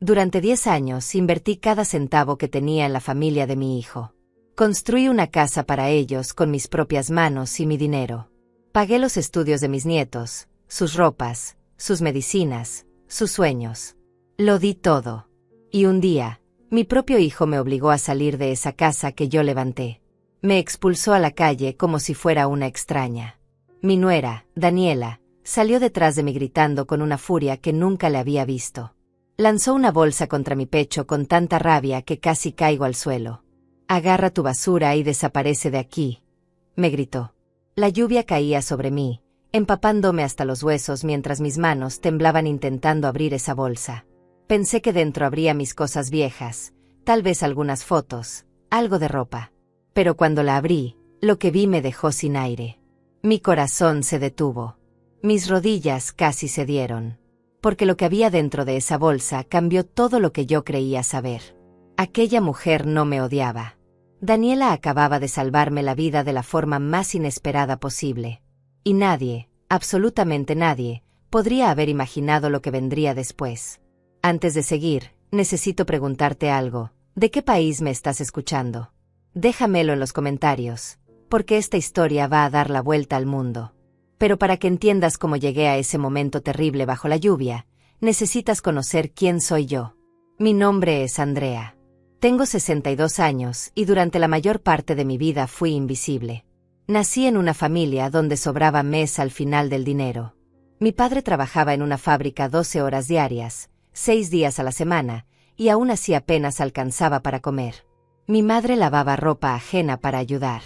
Durante 10 años invertí cada centavo que tenía en la familia de mi hijo. Construí una casa para ellos con mis propias manos y mi dinero. Pagué los estudios de mis nietos, sus ropas, sus medicinas, sus sueños. Lo di todo. Y un día, mi propio hijo me obligó a salir de esa casa que yo levanté. Me expulsó a la calle como si fuera una extraña. Mi nuera, Daniela, salió detrás de mí gritando con una furia que nunca le había visto. Lanzó una bolsa contra mi pecho con tanta rabia que casi caigo al suelo. «Agarra tu basura y desaparece de aquí», me gritó. La lluvia caía sobre mí, empapándome hasta los huesos mientras mis manos temblaban intentando abrir esa bolsa. Pensé que dentro habría mis cosas viejas, tal vez algunas fotos, algo de ropa. Pero cuando la abrí, lo que vi me dejó sin aire. Mi corazón se detuvo. Mis rodillas casi cedieron. Porque lo que había dentro de esa bolsa cambió todo lo que yo creía saber. Aquella mujer no me odiaba. Daniela acababa de salvarme la vida de la forma más inesperada posible. Y nadie, absolutamente nadie, podría haber imaginado lo que vendría después. Antes de seguir, necesito preguntarte algo. ¿De qué país me estás escuchando? Déjamelo en los comentarios, porque esta historia va a dar la vuelta al mundo. Pero para que entiendas cómo llegué a ese momento terrible bajo la lluvia, necesitas conocer quién soy yo. Mi nombre es Andrea. Tengo 62 años y durante la mayor parte de mi vida fui invisible. Nací en una familia donde sobraba mes al final del dinero. Mi padre trabajaba en una fábrica 12 horas diarias, 6 días a la semana, y aún así apenas alcanzaba para comer. Mi madre lavaba ropa ajena para ayudar.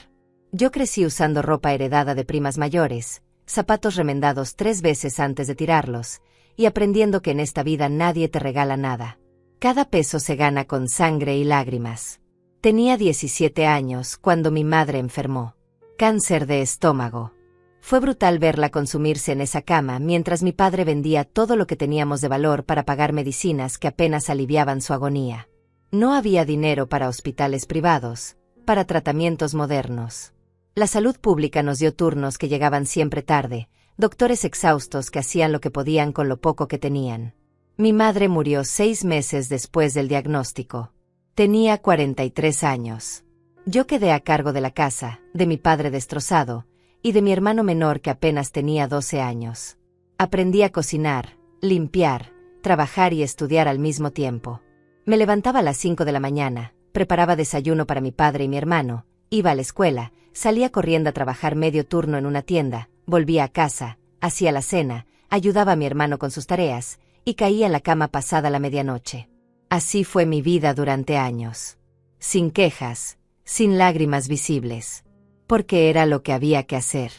Yo crecí usando ropa heredada de primas mayores, zapatos remendados 3 veces antes de tirarlos, y aprendiendo que en esta vida nadie te regala nada. Cada peso se gana con sangre y lágrimas. Tenía 17 años cuando mi madre enfermó. Cáncer de estómago. Fue brutal verla consumirse en esa cama mientras mi padre vendía todo lo que teníamos de valor para pagar medicinas que apenas aliviaban su agonía. No había dinero para hospitales privados, para tratamientos modernos. La salud pública nos dio turnos que llegaban siempre tarde, doctores exhaustos que hacían lo que podían con lo poco que tenían. Mi madre murió 6 meses después del diagnóstico. Tenía 43 años. Yo quedé a cargo de la casa, de mi padre destrozado, y de mi hermano menor que apenas tenía 12 años. Aprendí a cocinar, limpiar, trabajar y estudiar al mismo tiempo. Me levantaba a las 5 de la mañana, preparaba desayuno para mi padre y mi hermano, iba a la escuela, salía corriendo a trabajar medio turno en una tienda, volvía a casa, hacía la cena, ayudaba a mi hermano con sus tareas, y caía en la cama pasada la medianoche. Así fue mi vida durante años. Sin quejas, sin lágrimas visibles. Porque era lo que había que hacer.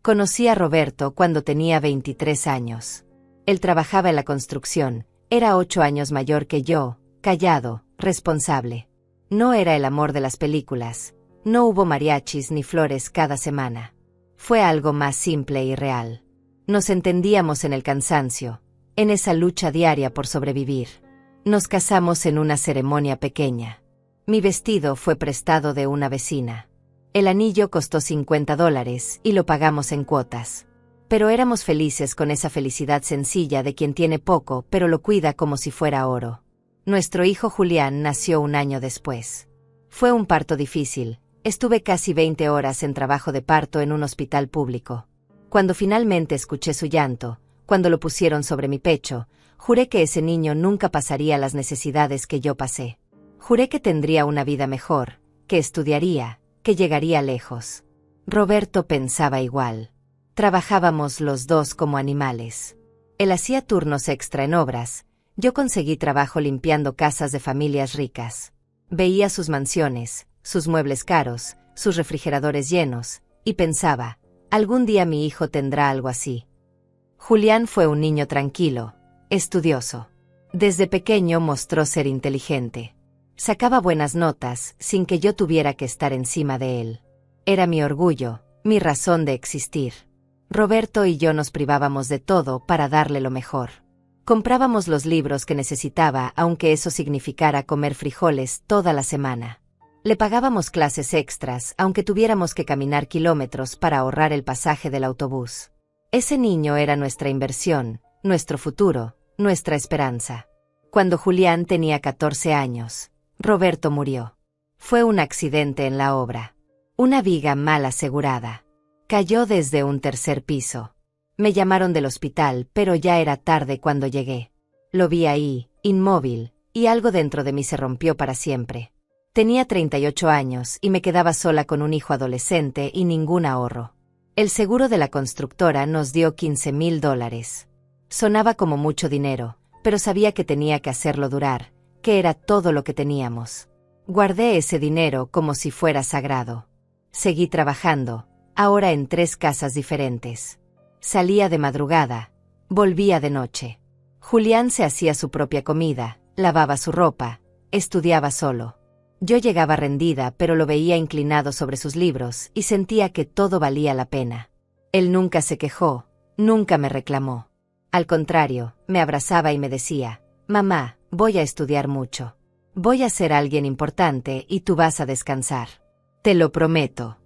Conocí a Roberto cuando tenía 23 años. Él trabajaba en la construcción, era 8 años mayor que yo, callado, responsable. No era el amor de las películas, no hubo mariachis ni flores cada semana. Fue algo más simple y real. Nos entendíamos en el cansancio, en esa lucha diaria por sobrevivir. Nos casamos en una ceremonia pequeña. Mi vestido fue prestado de una vecina. El anillo costó $50 y lo pagamos en cuotas. Pero éramos felices con esa felicidad sencilla de quien tiene poco pero lo cuida como si fuera oro. Nuestro hijo Julián nació un año después. Fue un parto difícil, estuve casi 20 horas en trabajo de parto en un hospital público. Cuando finalmente escuché su llanto, cuando lo pusieron sobre mi pecho, juré que ese niño nunca pasaría las necesidades que yo pasé. Juré que tendría una vida mejor, que estudiaría, que llegaría lejos. Roberto pensaba igual. Trabajábamos los dos como animales. Él hacía turnos extra en obras, yo conseguí trabajo limpiando casas de familias ricas. Veía sus mansiones, sus muebles caros, sus refrigeradores llenos, y pensaba, algún día mi hijo tendrá algo así. Julián fue un niño tranquilo, estudioso. Desde pequeño mostró ser inteligente. Sacaba buenas notas sin que yo tuviera que estar encima de él. Era mi orgullo, mi razón de existir. Roberto y yo nos privábamos de todo para darle lo mejor. Comprábamos los libros que necesitaba aunque eso significara comer frijoles toda la semana. Le pagábamos clases extras aunque tuviéramos que caminar kilómetros para ahorrar el pasaje del autobús. Ese niño era nuestra inversión, nuestro futuro, nuestra esperanza. Cuando Julián tenía 14 años, Roberto murió. Fue un accidente en la obra. Una viga mal asegurada. Cayó desde un tercer piso. Me llamaron del hospital, pero ya era tarde cuando llegué. Lo vi ahí, inmóvil, y algo dentro de mí se rompió para siempre. Tenía 38 años y me quedaba sola con un hijo adolescente y ningún ahorro. El seguro de la constructora nos dio $15,000. Sonaba como mucho dinero, pero sabía que tenía que hacerlo durar, que era todo lo que teníamos. Guardé ese dinero como si fuera sagrado. Seguí trabajando, ahora en 3 casas diferentes. Salía de madrugada, volvía de noche. Julián se hacía su propia comida, lavaba su ropa, estudiaba solo. Yo llegaba rendida, pero lo veía inclinado sobre sus libros y sentía que todo valía la pena. Él nunca se quejó, nunca me reclamó. Al contrario, me abrazaba y me decía: «Mamá, voy a estudiar mucho. Voy a ser alguien importante y tú vas a descansar. Te lo prometo».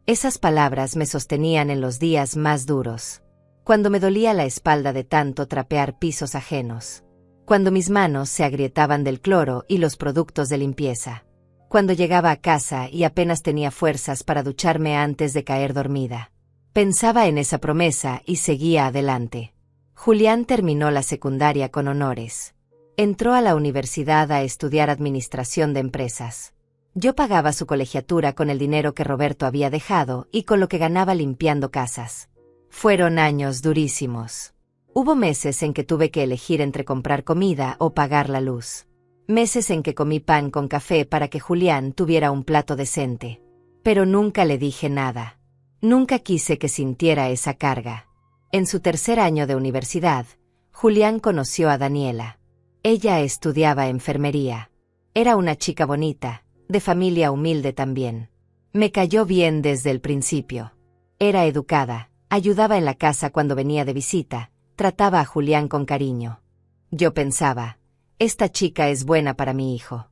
Esas palabras me sostenían en los días más duros. Cuando me dolía la espalda de tanto trapear pisos ajenos. Cuando mis manos se agrietaban del cloro y los productos de limpieza. Cuando llegaba a casa y apenas tenía fuerzas para ducharme antes de caer dormida. Pensaba en esa promesa y seguía adelante. Julián terminó la secundaria con honores. Entró a la universidad a estudiar administración de empresas. Yo pagaba su colegiatura con el dinero que Roberto había dejado y con lo que ganaba limpiando casas. Fueron años durísimos. Hubo meses en que tuve que elegir entre comprar comida o pagar la luz. Meses en que comí pan con café para que Julián tuviera un plato decente. Pero nunca le dije nada. Nunca quise que sintiera esa carga. En su tercer año de universidad, Julián conoció a Daniela. Ella estudiaba enfermería. Era una chica bonita, de familia humilde también. Me cayó bien desde el principio. Era educada, ayudaba en la casa cuando venía de visita, trataba a Julián con cariño. Yo pensaba: esta chica es buena para mi hijo.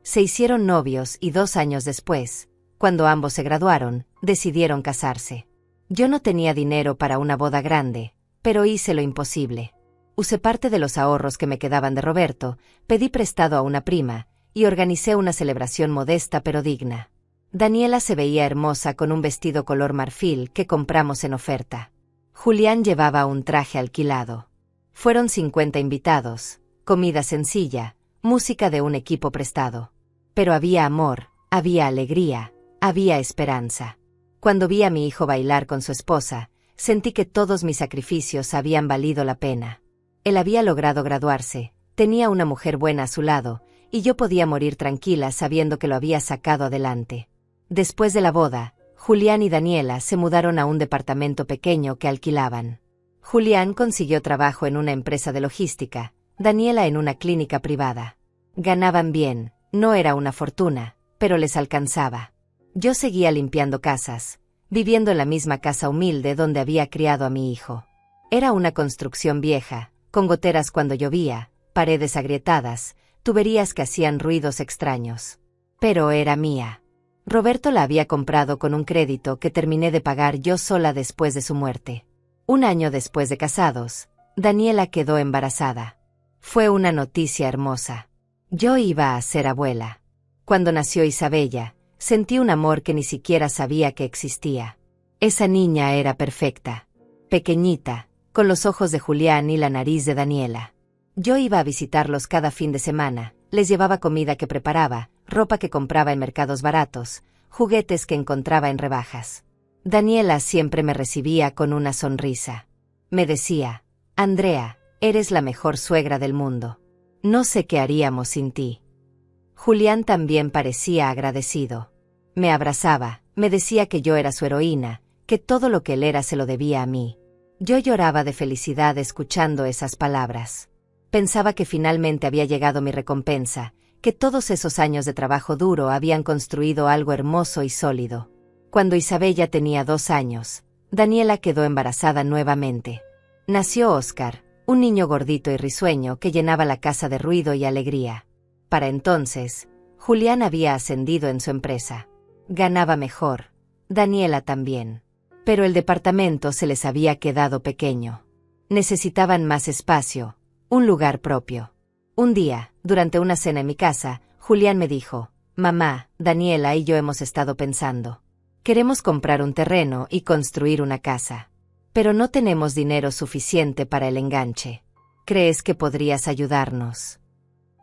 Se hicieron novios y 2 años después, cuando ambos se graduaron, decidieron casarse. Yo no tenía dinero para una boda grande, pero hice lo imposible. Usé parte de los ahorros que me quedaban de Roberto, pedí prestado a una prima, y organicé una celebración modesta pero digna. Daniela se veía hermosa con un vestido color marfil que compramos en oferta. Julián llevaba un traje alquilado. Fueron 50 invitados, comida sencilla, música de un equipo prestado. Pero había amor, había alegría, había esperanza. Cuando vi a mi hijo bailar con su esposa, sentí que todos mis sacrificios habían valido la pena. Él había logrado graduarse, tenía una mujer buena a su lado, y yo podía morir tranquila sabiendo que lo había sacado adelante. Después de la boda, Julián y Daniela se mudaron a un departamento pequeño que alquilaban. Julián consiguió trabajo en una empresa de logística, Daniela en una clínica privada. Ganaban bien, no era una fortuna, pero les alcanzaba. Yo seguía limpiando casas, viviendo en la misma casa humilde donde había criado a mi hijo. Era una construcción vieja, con goteras cuando llovía, paredes agrietadas, tuberías que hacían ruidos extraños. Pero era mía. Roberto la había comprado con un crédito que terminé de pagar yo sola después de su muerte. 1 año después de casados, Daniela quedó embarazada. Fue una noticia hermosa. Yo iba a ser abuela. Cuando nació Isabella, sentí un amor que ni siquiera sabía que existía. Esa niña era perfecta. Pequeñita, con los ojos de Julián y la nariz de Daniela. Yo iba a visitarlos cada fin de semana, les llevaba comida que preparaba, ropa que compraba en mercados baratos, juguetes que encontraba en rebajas. Daniela siempre me recibía con una sonrisa. Me decía: «Andrea, eres la mejor suegra del mundo. No sé qué haríamos sin ti». Julián también parecía agradecido. Me abrazaba, me decía que yo era su heroína, que todo lo que él era se lo debía a mí. Yo lloraba de felicidad escuchando esas palabras. Pensaba que finalmente había llegado mi recompensa, que todos esos años de trabajo duro habían construido algo hermoso y sólido. Cuando Isabella tenía 2 años, Daniela quedó embarazada nuevamente. Nació Oscar, un niño gordito y risueño que llenaba la casa de ruido y alegría. Para entonces, Julián había ascendido en su empresa. Ganaba mejor, Daniela también. Pero el departamento se les había quedado pequeño. Necesitaban más espacio, un lugar propio. Un día, durante una cena en mi casa, Julián me dijo: «Mamá, Daniela y yo hemos estado pensando. Queremos comprar un terreno y construir una casa. Pero no tenemos dinero suficiente para el enganche. ¿Crees que podrías ayudarnos?».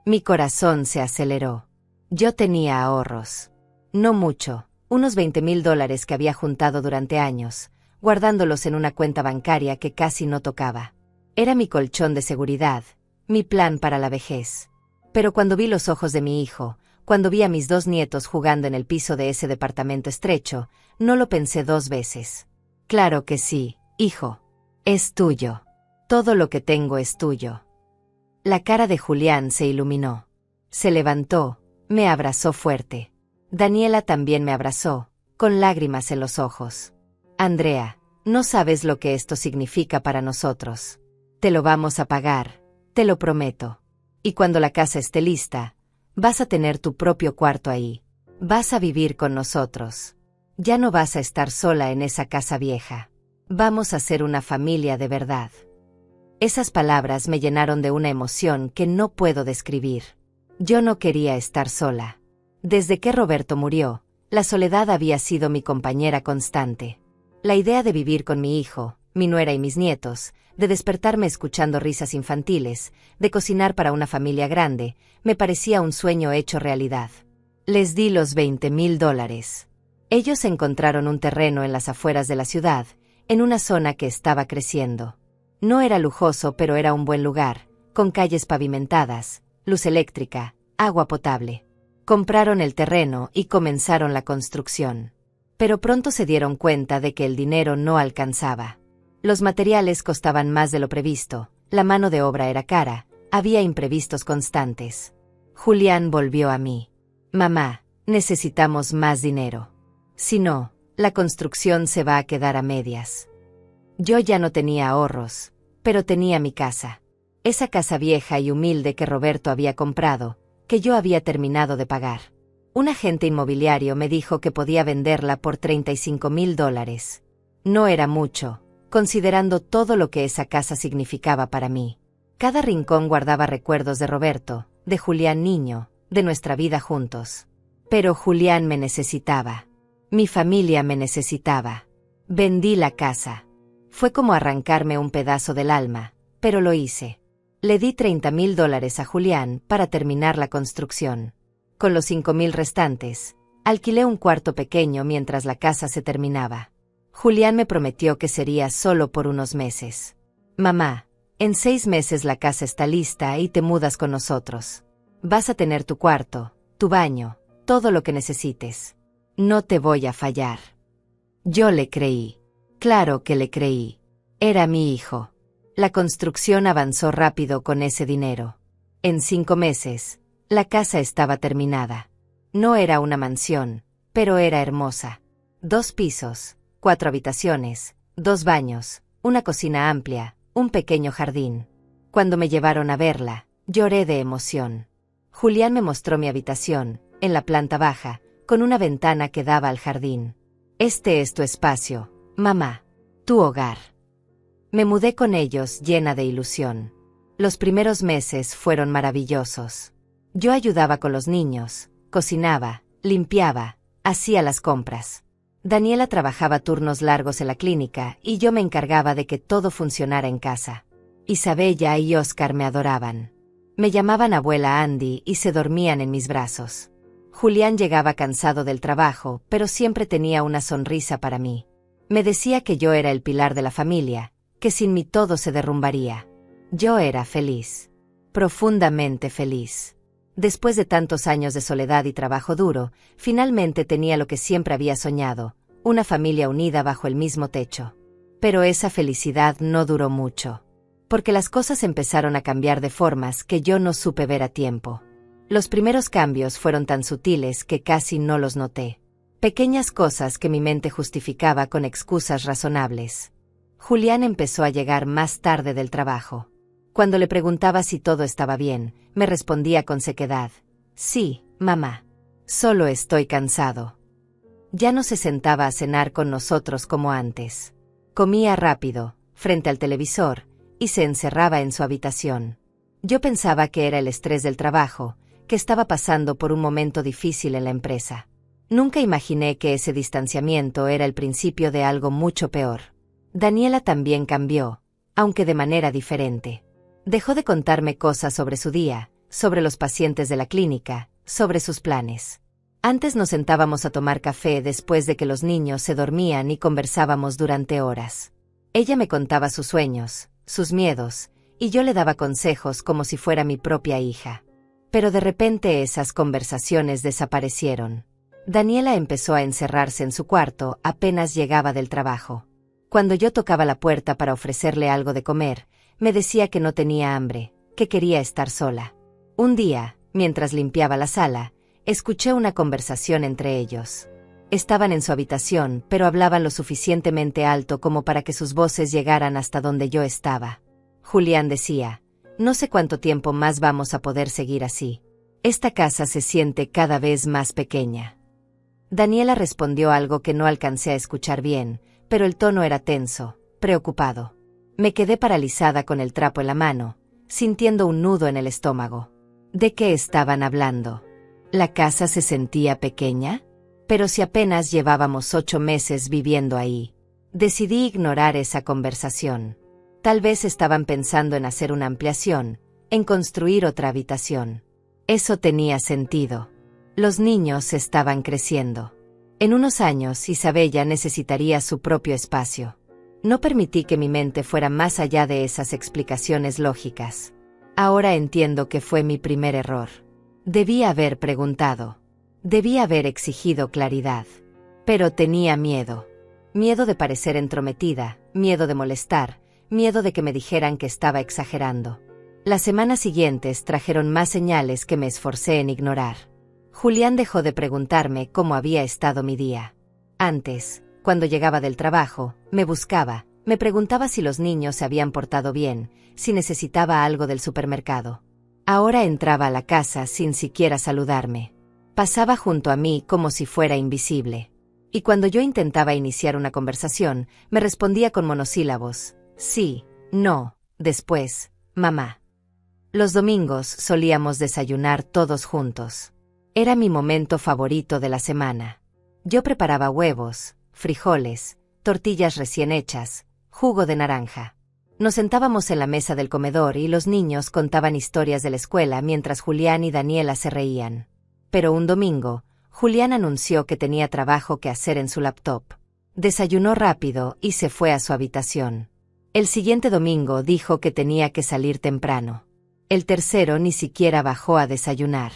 Mi corazón se aceleró. Yo tenía ahorros. No mucho, unos $20,000 que había juntado durante años, guardándolos en una cuenta bancaria que casi no tocaba. Era mi colchón de seguridad, mi plan para la vejez. Pero cuando vi los ojos de mi hijo, cuando vi a mis 2 nietos jugando en el piso de ese departamento estrecho, no lo pensé 2 veces. «Claro que sí, hijo. Es tuyo. Todo lo que tengo es tuyo». La cara de Julián se iluminó. Se levantó, me abrazó fuerte. Daniela también me abrazó, con lágrimas en los ojos. «Andrea, no sabes lo que esto significa para nosotros. Te lo vamos a pagar, te lo prometo. Y cuando la casa esté lista, vas a tener tu propio cuarto ahí. Vas a vivir con nosotros. Ya no vas a estar sola en esa casa vieja. Vamos a ser una familia de verdad». Esas palabras me llenaron de una emoción que no puedo describir. Yo no quería estar sola. Desde que Roberto murió, la soledad había sido mi compañera constante. La idea de vivir con mi hijo, mi nuera y mis nietos, de despertarme escuchando risas infantiles, de cocinar para una familia grande, me parecía un sueño hecho realidad. Les di los $20,000. Ellos encontraron un terreno en las afueras de la ciudad, en una zona que estaba creciendo. No era lujoso, pero era un buen lugar, con calles pavimentadas, luz eléctrica, agua potable. Compraron el terreno y comenzaron la construcción. Pero pronto se dieron cuenta de que el dinero no alcanzaba. Los materiales costaban más de lo previsto, la mano de obra era cara, había imprevistos constantes. Julián volvió a mí. «Mamá, necesitamos más dinero. Si no, la construcción se va a quedar a medias». Yo ya no tenía ahorros, pero tenía mi casa. Esa casa vieja y humilde que Roberto había comprado, que yo había terminado de pagar. Un agente inmobiliario me dijo que podía venderla por $35,000. No era mucho, considerando todo lo que esa casa significaba para mí. Cada rincón guardaba recuerdos de Roberto, de Julián niño, de nuestra vida juntos. Pero Julián me necesitaba. Mi familia me necesitaba. Vendí la casa. Fue como arrancarme un pedazo del alma, pero lo hice. Le di $30,000 a Julián para terminar la construcción. Con los 5,000 restantes, alquilé un cuarto pequeño mientras la casa se terminaba. Julián me prometió que sería solo por unos meses. «Mamá, en 6 meses la casa está lista y te mudas con nosotros. Vas a tener tu cuarto, tu baño, todo lo que necesites. No te voy a fallar». Yo le creí. Claro que le creí. Era mi hijo. La construcción avanzó rápido con ese dinero. En 5 meses, la casa estaba terminada. No era una mansión, pero era hermosa. 2 pisos, 4 habitaciones, 2 baños, una cocina amplia, un pequeño jardín. Cuando me llevaron a verla, lloré de emoción. Julián me mostró mi habitación, en la planta baja, con una ventana que daba al jardín. «Este es tu espacio, mamá. Tu hogar». Me mudé con ellos llena de ilusión. Los primeros meses fueron maravillosos. Yo ayudaba con los niños, cocinaba, limpiaba, hacía las compras. Daniela trabajaba turnos largos en la clínica y yo me encargaba de que todo funcionara en casa. Isabella y Oscar me adoraban. Me llamaban abuela Andy y se dormían en mis brazos. Julián llegaba cansado del trabajo, pero siempre tenía una sonrisa para mí. Me decía que yo era el pilar de la familia, que sin mí todo se derrumbaría. Yo era feliz. Profundamente feliz. Después de tantos años de soledad y trabajo duro, finalmente tenía lo que siempre había soñado, una familia unida bajo el mismo techo. Pero esa felicidad no duró mucho. Porque las cosas empezaron a cambiar de formas que yo no supe ver a tiempo. Los primeros cambios fueron tan sutiles que casi no los noté. Pequeñas cosas que mi mente justificaba con excusas razonables. Julián empezó a llegar más tarde del trabajo. Cuando le preguntaba si todo estaba bien, me respondía con sequedad: «Sí, mamá. Solo estoy cansado». Ya no se sentaba a cenar con nosotros como antes. Comía rápido, frente al televisor, y se encerraba en su habitación. Yo pensaba que era el estrés del trabajo, que estaba pasando por un momento difícil en la empresa. Nunca imaginé que ese distanciamiento era el principio de algo mucho peor. Daniela también cambió, aunque de manera diferente. Dejó de contarme cosas sobre su día, sobre los pacientes de la clínica, sobre sus planes. Antes nos sentábamos a tomar café después de que los niños se dormían y conversábamos durante horas. Ella me contaba sus sueños, sus miedos, y yo le daba consejos como si fuera mi propia hija. Pero de repente esas conversaciones desaparecieron. Daniela empezó a encerrarse en su cuarto apenas llegaba del trabajo. Cuando yo tocaba la puerta para ofrecerle algo de comer, me decía que no tenía hambre, que quería estar sola. Un día, mientras limpiaba la sala, escuché una conversación entre ellos. Estaban en su habitación, pero hablaban lo suficientemente alto como para que sus voces llegaran hasta donde yo estaba. Julián decía: no sé cuánto tiempo más vamos a poder seguir así. Esta casa se siente cada vez más pequeña. Daniela respondió algo que no alcancé a escuchar bien, pero el tono era tenso, preocupado. Me quedé paralizada con el trapo en la mano, sintiendo un nudo en el estómago. ¿De qué estaban hablando? ¿La casa se sentía pequeña? Pero si apenas llevábamos 8 meses viviendo ahí. Decidí ignorar esa conversación. Tal vez estaban pensando en hacer una ampliación, en construir otra habitación. Eso tenía sentido. Los niños estaban creciendo. En unos años Isabella necesitaría su propio espacio. No permití que mi mente fuera más allá de esas explicaciones lógicas. Ahora entiendo que fue mi primer error. Debí haber preguntado. Debí haber exigido claridad. Pero tenía miedo. Miedo de parecer entrometida, miedo de molestar, miedo de que me dijeran que estaba exagerando. Las semanas siguientes trajeron más señales que me esforcé en ignorar. Julián dejó de preguntarme cómo había estado mi día. Antes, cuando llegaba del trabajo, me buscaba, me preguntaba si los niños se habían portado bien, si necesitaba algo del supermercado. Ahora entraba a la casa sin siquiera saludarme. Pasaba junto a mí como si fuera invisible. Y cuando yo intentaba iniciar una conversación, me respondía con monosílabos: sí, no, después, mamá. Los domingos solíamos desayunar todos juntos. Era mi momento favorito de la semana. Yo preparaba huevos, frijoles, tortillas recién hechas, jugo de naranja. Nos sentábamos en la mesa del comedor y los niños contaban historias de la escuela mientras Julián y Daniela se reían. Pero un domingo, Julián anunció que tenía trabajo que hacer en su laptop. Desayunó rápido y se fue a su habitación. El siguiente domingo dijo que tenía que salir temprano. El tercero ni siquiera bajó a desayunar.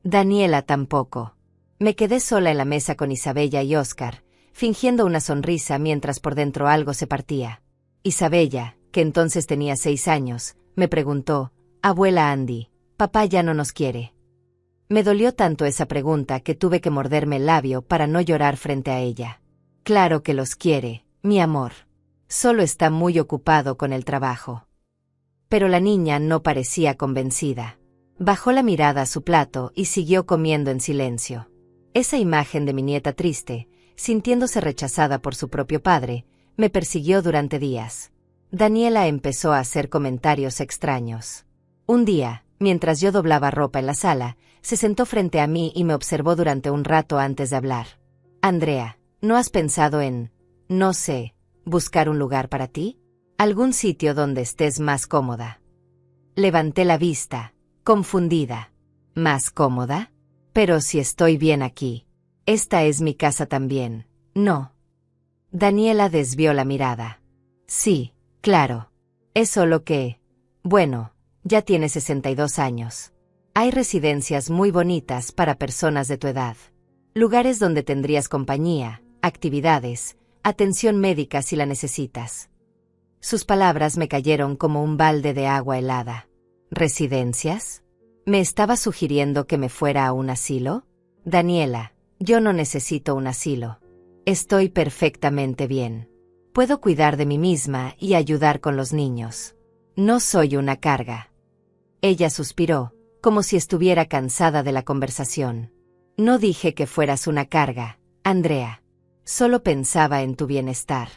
Daniela tampoco. Me quedé sola en la mesa con Isabella y Óscar, fingiendo una sonrisa mientras por dentro algo se partía. Isabella, que entonces tenía 6 años, me preguntó: abuela Andy, ¿papá ya no nos quiere? Me dolió tanto esa pregunta que tuve que morderme el labio para no llorar frente a ella. Claro que los quiere, mi amor. Solo está muy ocupado con el trabajo. Pero la niña no parecía convencida. Bajó la mirada a su plato y siguió comiendo en silencio. Esa imagen de mi nieta triste, sintiéndose rechazada por su propio padre, me persiguió durante días. Daniela empezó a hacer comentarios extraños. Un día, mientras yo doblaba ropa en la sala, se sentó frente a mí y me observó durante un rato antes de hablar. Andrea, ¿no has pensado en, no sé, buscar un lugar para ti? ¿Algún sitio donde estés más cómoda? Levanté la vista, confundida. ¿Más cómoda? Pero si estoy bien aquí. Esta es mi casa también, ¿no? Daniela desvió la mirada. Sí, claro. Es solo que, bueno, ya tienes 62 años. Hay residencias muy bonitas para personas de tu edad. Lugares donde tendrías compañía, actividades, atención médica si la necesitas. Sus palabras me cayeron como un balde de agua helada. ¿Residencias? ¿Me estaba sugiriendo que me fuera a un asilo? Daniela, yo no necesito un asilo. Estoy perfectamente bien. Puedo cuidar de mí misma y ayudar con los niños. No soy una carga. Ella suspiró, como si estuviera cansada de la conversación. No dije que fueras una carga, Andrea. Solo pensaba en tu bienestar.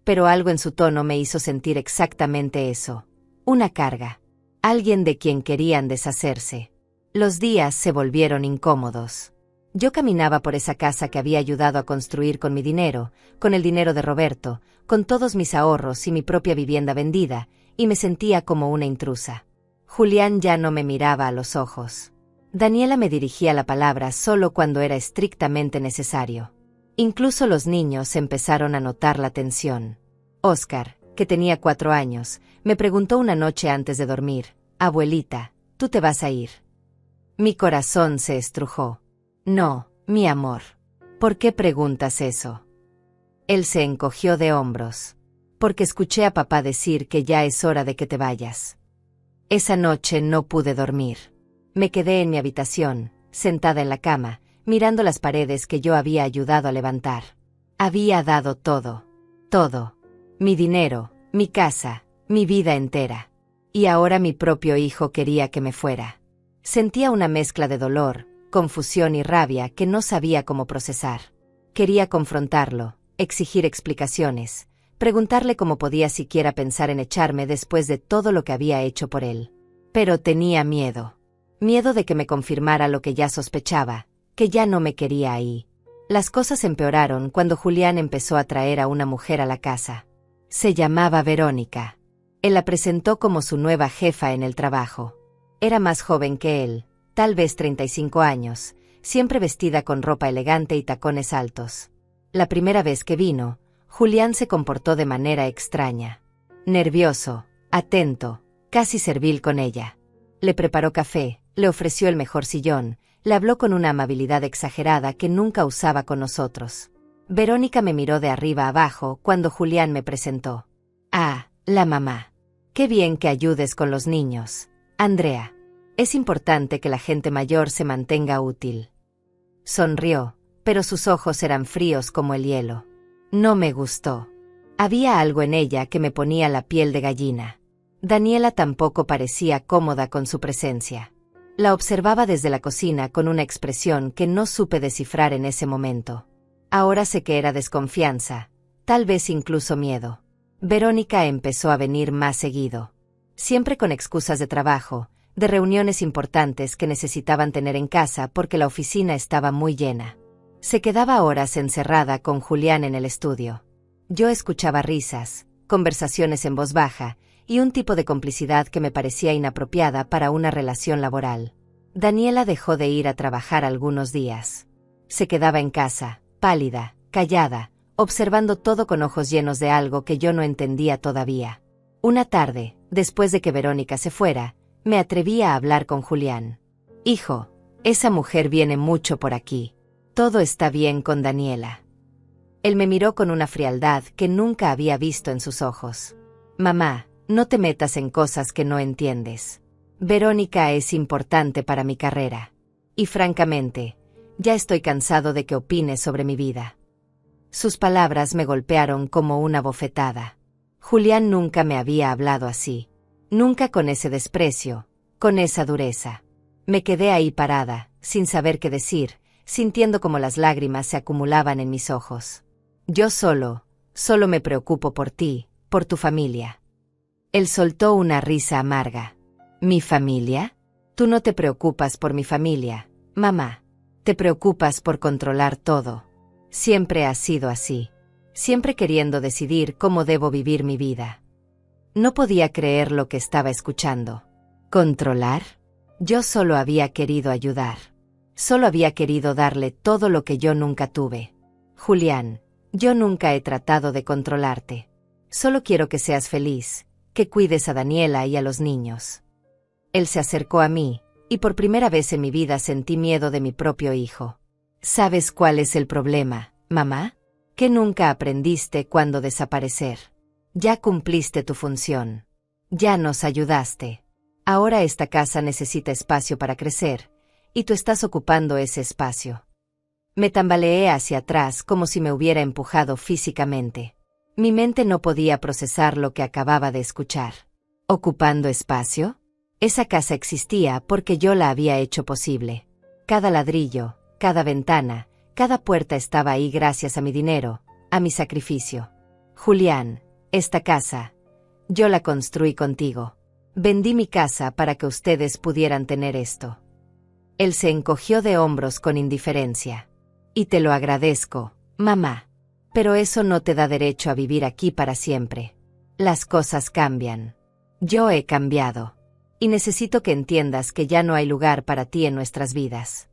Pero algo en su tono me hizo sentir exactamente eso. Una carga. alguien de quien querían deshacerse. Los días se volvieron incómodos. Yo caminaba por esa casa que había ayudado a construir con mi dinero, con el dinero de Roberto, con todos mis ahorros y mi propia vivienda vendida, y me sentía como una intrusa. Julián ya no me miraba a los ojos. Daniela me dirigía la palabra solo cuando era estrictamente necesario. Incluso los niños empezaron a notar la tensión. Óscar, que tenía 4 años, me preguntó una noche antes de dormir: «Abuelita, ¿tú te vas a ir?». Mi corazón se estrujó. «No, mi amor. ¿Por qué preguntas eso?». Él se encogió de hombros. «Porque escuché a papá decir que ya es hora de que te vayas». Esa noche no pude dormir. Me quedé en mi habitación, sentada en la cama, mirando las paredes que yo había ayudado a levantar. Había dado todo. Todo. Mi dinero, mi casa, mi vida entera. Y ahora mi propio hijo quería que me fuera. Sentía una mezcla de dolor, confusión y rabia que no sabía cómo procesar. Quería confrontarlo, exigir explicaciones, preguntarle cómo podía siquiera pensar en echarme después de todo lo que había hecho por él. Pero tenía miedo. Miedo de que me confirmara lo que ya sospechaba, que ya no me quería ahí. Las cosas empeoraron cuando Julián empezó a traer a una mujer a la casa. Se llamaba Verónica. Él la presentó como su nueva jefa en el trabajo. Era más joven que él, tal vez 35 años, siempre vestida con ropa elegante y tacones altos. La primera vez que vino, Julián se comportó de manera extraña. Nervioso, atento, casi servil con ella. Le preparó café, le ofreció el mejor sillón, le habló con una amabilidad exagerada que nunca usaba con nosotros. Verónica me miró de arriba abajo cuando Julián me presentó. «Ah, la mamá. Qué bien que ayudes con los niños, Andrea. Es importante que la gente mayor se mantenga útil». Sonrió, pero sus ojos eran fríos como el hielo. No me gustó. Había algo en ella que me ponía la piel de gallina. Daniela tampoco parecía cómoda con su presencia. La observaba desde la cocina con una expresión que no supe descifrar en ese momento. Ahora sé que era desconfianza, tal vez incluso miedo. Verónica empezó a venir más seguido. Siempre con excusas de trabajo, de reuniones importantes que necesitaban tener en casa porque la oficina estaba muy llena. Se quedaba horas encerrada con Julián en el estudio. Yo escuchaba risas, conversaciones en voz baja, y un tipo de complicidad que me parecía inapropiada para una relación laboral. Daniela dejó de ir a trabajar algunos días. Se quedaba en casa, pálida, callada, observando todo con ojos llenos de algo que yo no entendía todavía. Una tarde, después de que Verónica se fuera, me atreví a hablar con Julián. «Hijo, esa mujer viene mucho por aquí. Todo está bien con Daniela». Él me miró con una frialdad que nunca había visto en sus ojos. «Mamá, no te metas en cosas que no entiendes. Verónica es importante para mi carrera. Y francamente, ya estoy cansado de que opines sobre mi vida». Sus palabras me golpearon como una bofetada. Julián nunca me había hablado así. Nunca con ese desprecio, con esa dureza. Me quedé ahí parada, sin saber qué decir, sintiendo como las lágrimas se acumulaban en mis ojos. «Yo solo me preocupo por ti, por tu familia». Él soltó una risa amarga. «¿Mi familia? Tú no te preocupas por mi familia, mamá. Te preocupas por controlar todo. Siempre has sido así. Siempre queriendo decidir cómo debo vivir mi vida». No podía creer lo que estaba escuchando. ¿Controlar? Yo solo había querido ayudar. Solo había querido darle todo lo que yo nunca tuve. Julián, yo nunca he tratado de controlarte. Solo quiero que seas feliz, que cuides a Daniela y a los niños. Él se acercó a mí, y por primera vez en mi vida sentí miedo de mi propio hijo. ¿Sabes cuál es el problema, mamá? Que nunca aprendiste cuándo desaparecer. Ya cumpliste tu función. Ya nos ayudaste. Ahora esta casa necesita espacio para crecer, y tú estás ocupando ese espacio. Me tambaleé hacia atrás como si me hubiera empujado físicamente. Mi mente no podía procesar lo que acababa de escuchar. ¿Ocupando espacio? Esa casa existía porque yo la había hecho posible. Cada ladrillo, cada ventana, cada puerta estaba ahí gracias a mi dinero, a mi sacrificio. Julián, esta casa, yo la construí contigo. Vendí mi casa para que ustedes pudieran tener esto. Él se encogió de hombros con indiferencia. Y te lo agradezco, mamá. Pero eso no te da derecho a vivir aquí para siempre. Las cosas cambian. Yo he cambiado. Y necesito que entiendas que ya no hay lugar para ti en nuestras vidas.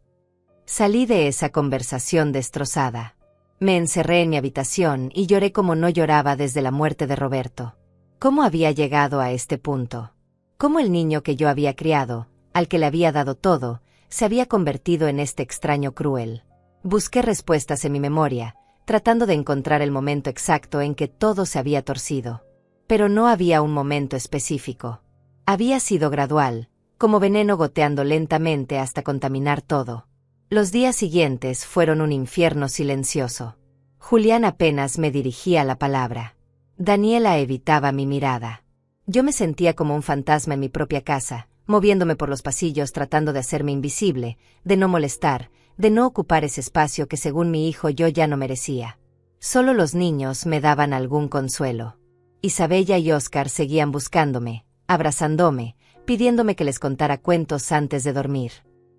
Salí de esa conversación destrozada. Me encerré en mi habitación y lloré como no lloraba desde la muerte de Roberto. ¿Cómo había llegado a este punto? ¿Cómo el niño que yo había criado, al que le había dado todo, se había convertido en este extraño cruel? Busqué respuestas en mi memoria, tratando de encontrar el momento exacto en que todo se había torcido. Pero no había un momento específico. Había sido gradual, como veneno goteando lentamente hasta contaminar todo. Los días siguientes fueron un infierno silencioso. Julián apenas me dirigía la palabra. Daniela evitaba mi mirada. Yo me sentía como un fantasma en mi propia casa, moviéndome por los pasillos tratando de hacerme invisible, de no molestar, de no ocupar ese espacio que según mi hijo yo ya no merecía. Solo los niños me daban algún consuelo. Isabella y Óscar seguían buscándome, abrazándome, pidiéndome que les contara cuentos antes de dormir.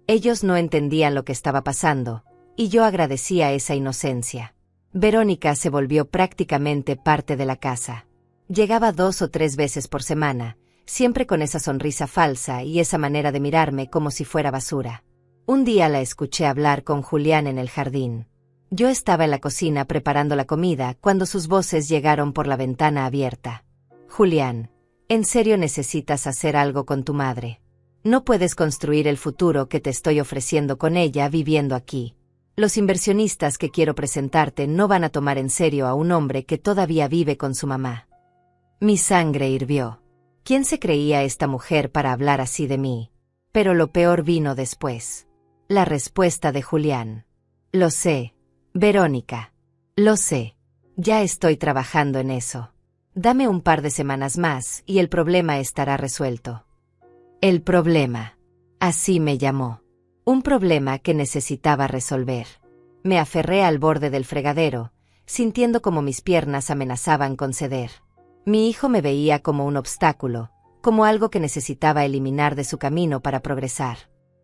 Ellos no entendían lo que estaba pasando, y yo agradecía esa inocencia. Verónica se volvió prácticamente parte de la casa. Llegaba 2 o 3 veces por semana, siempre con esa sonrisa falsa y esa manera de mirarme como si fuera basura. Un día la escuché hablar con Julián en el jardín. Yo estaba en la cocina preparando la comida cuando sus voces llegaron por la ventana abierta. Julián, ¿en serio necesitas hacer algo con tu madre? No puedes construir el futuro que te estoy ofreciendo con ella viviendo aquí. Los inversionistas que quiero presentarte no van a tomar en serio a un hombre que todavía vive con su mamá. Mi sangre hirvió. ¿Quién se creía esta mujer para hablar así de mí? Pero lo peor vino después. La respuesta de Julián. Lo sé, Verónica. Lo sé. Ya estoy trabajando en eso. Dame un par de semanas más y el problema estará resuelto. El problema. Así me llamó. Un problema que necesitaba resolver. Me aferré al borde del fregadero, sintiendo como mis piernas amenazaban con ceder. Mi hijo me veía como un obstáculo, como algo que necesitaba eliminar de su camino para progresar.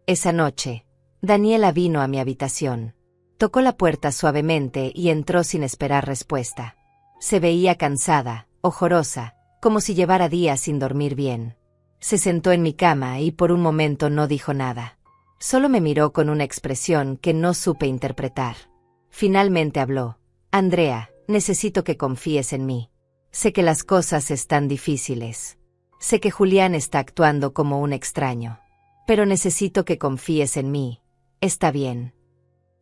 Esa noche, Daniela vino a mi habitación. Tocó la puerta suavemente y entró sin esperar respuesta. Se veía cansada, ojorosa, como si llevara días sin dormir bien. Se sentó en mi cama y por un momento no dijo nada. Solo me miró con una expresión que no supe interpretar. Finalmente habló. Andrea, necesito que confíes en mí. Sé que las cosas están difíciles. Sé que Julián está actuando como un extraño. Pero necesito que confíes en mí. Está bien.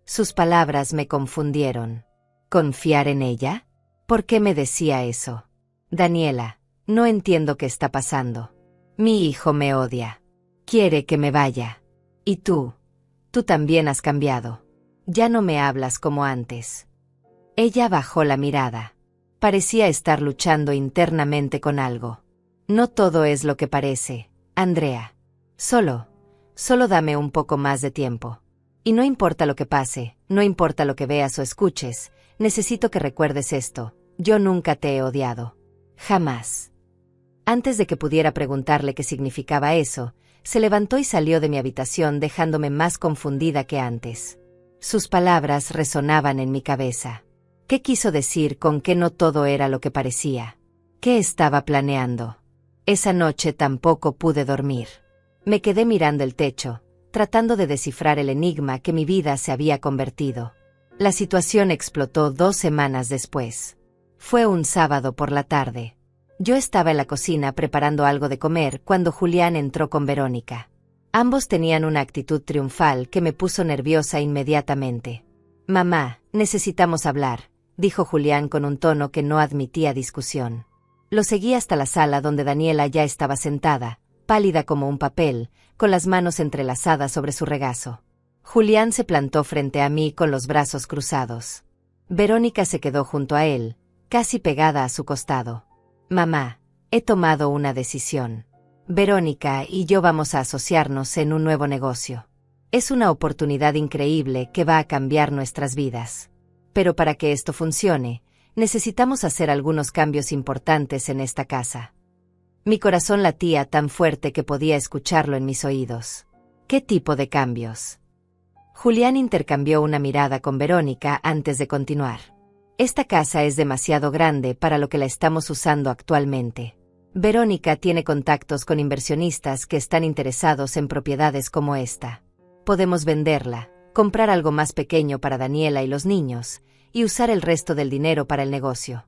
Sus palabras me confundieron. ¿Confiar en ella? ¿Por qué me decía eso? Daniela, no entiendo qué está pasando. Mi hijo me odia. Quiere que me vaya. Y tú también has cambiado. Ya no me hablas como antes. Ella bajó la mirada. Parecía estar luchando internamente con algo. No todo es lo que parece, Andrea. Solo dame un poco más de tiempo. Y no importa lo que pase, no importa lo que veas o escuches, necesito que recuerdes esto. Yo nunca te he odiado. Jamás. Antes de que pudiera preguntarle qué significaba eso, se levantó y salió de mi habitación dejándome más confundida que antes. Sus palabras resonaban en mi cabeza. ¿Qué quiso decir con que no todo era lo que parecía? ¿Qué estaba planeando? Esa noche tampoco pude dormir. Me quedé mirando el techo, tratando de descifrar el enigma que mi vida se había convertido. La situación explotó 2 semanas después. Fue un sábado por la tarde. Yo estaba en la cocina preparando algo de comer cuando Julián entró con Verónica. Ambos tenían una actitud triunfal que me puso nerviosa inmediatamente. Mamá, necesitamos hablar, dijo Julián con un tono que no admitía discusión. Lo seguí hasta la sala donde Daniela ya estaba sentada, pálida como un papel, con las manos entrelazadas sobre su regazo. Julián se plantó frente a mí con los brazos cruzados. Verónica se quedó junto a él, casi pegada a su costado. Mamá, he tomado una decisión. Verónica y yo vamos a asociarnos en un nuevo negocio. Es una oportunidad increíble que va a cambiar nuestras vidas. Pero para que esto funcione, necesitamos hacer algunos cambios importantes en esta casa. Mi corazón latía tan fuerte que podía escucharlo en mis oídos. ¿Qué tipo de cambios? Julián intercambió una mirada con Verónica antes de continuar. Esta casa es demasiado grande para lo que la estamos usando actualmente. Verónica tiene contactos con inversionistas que están interesados en propiedades como esta. Podemos venderla, comprar algo más pequeño para Daniela y los niños, y usar el resto del dinero para el negocio.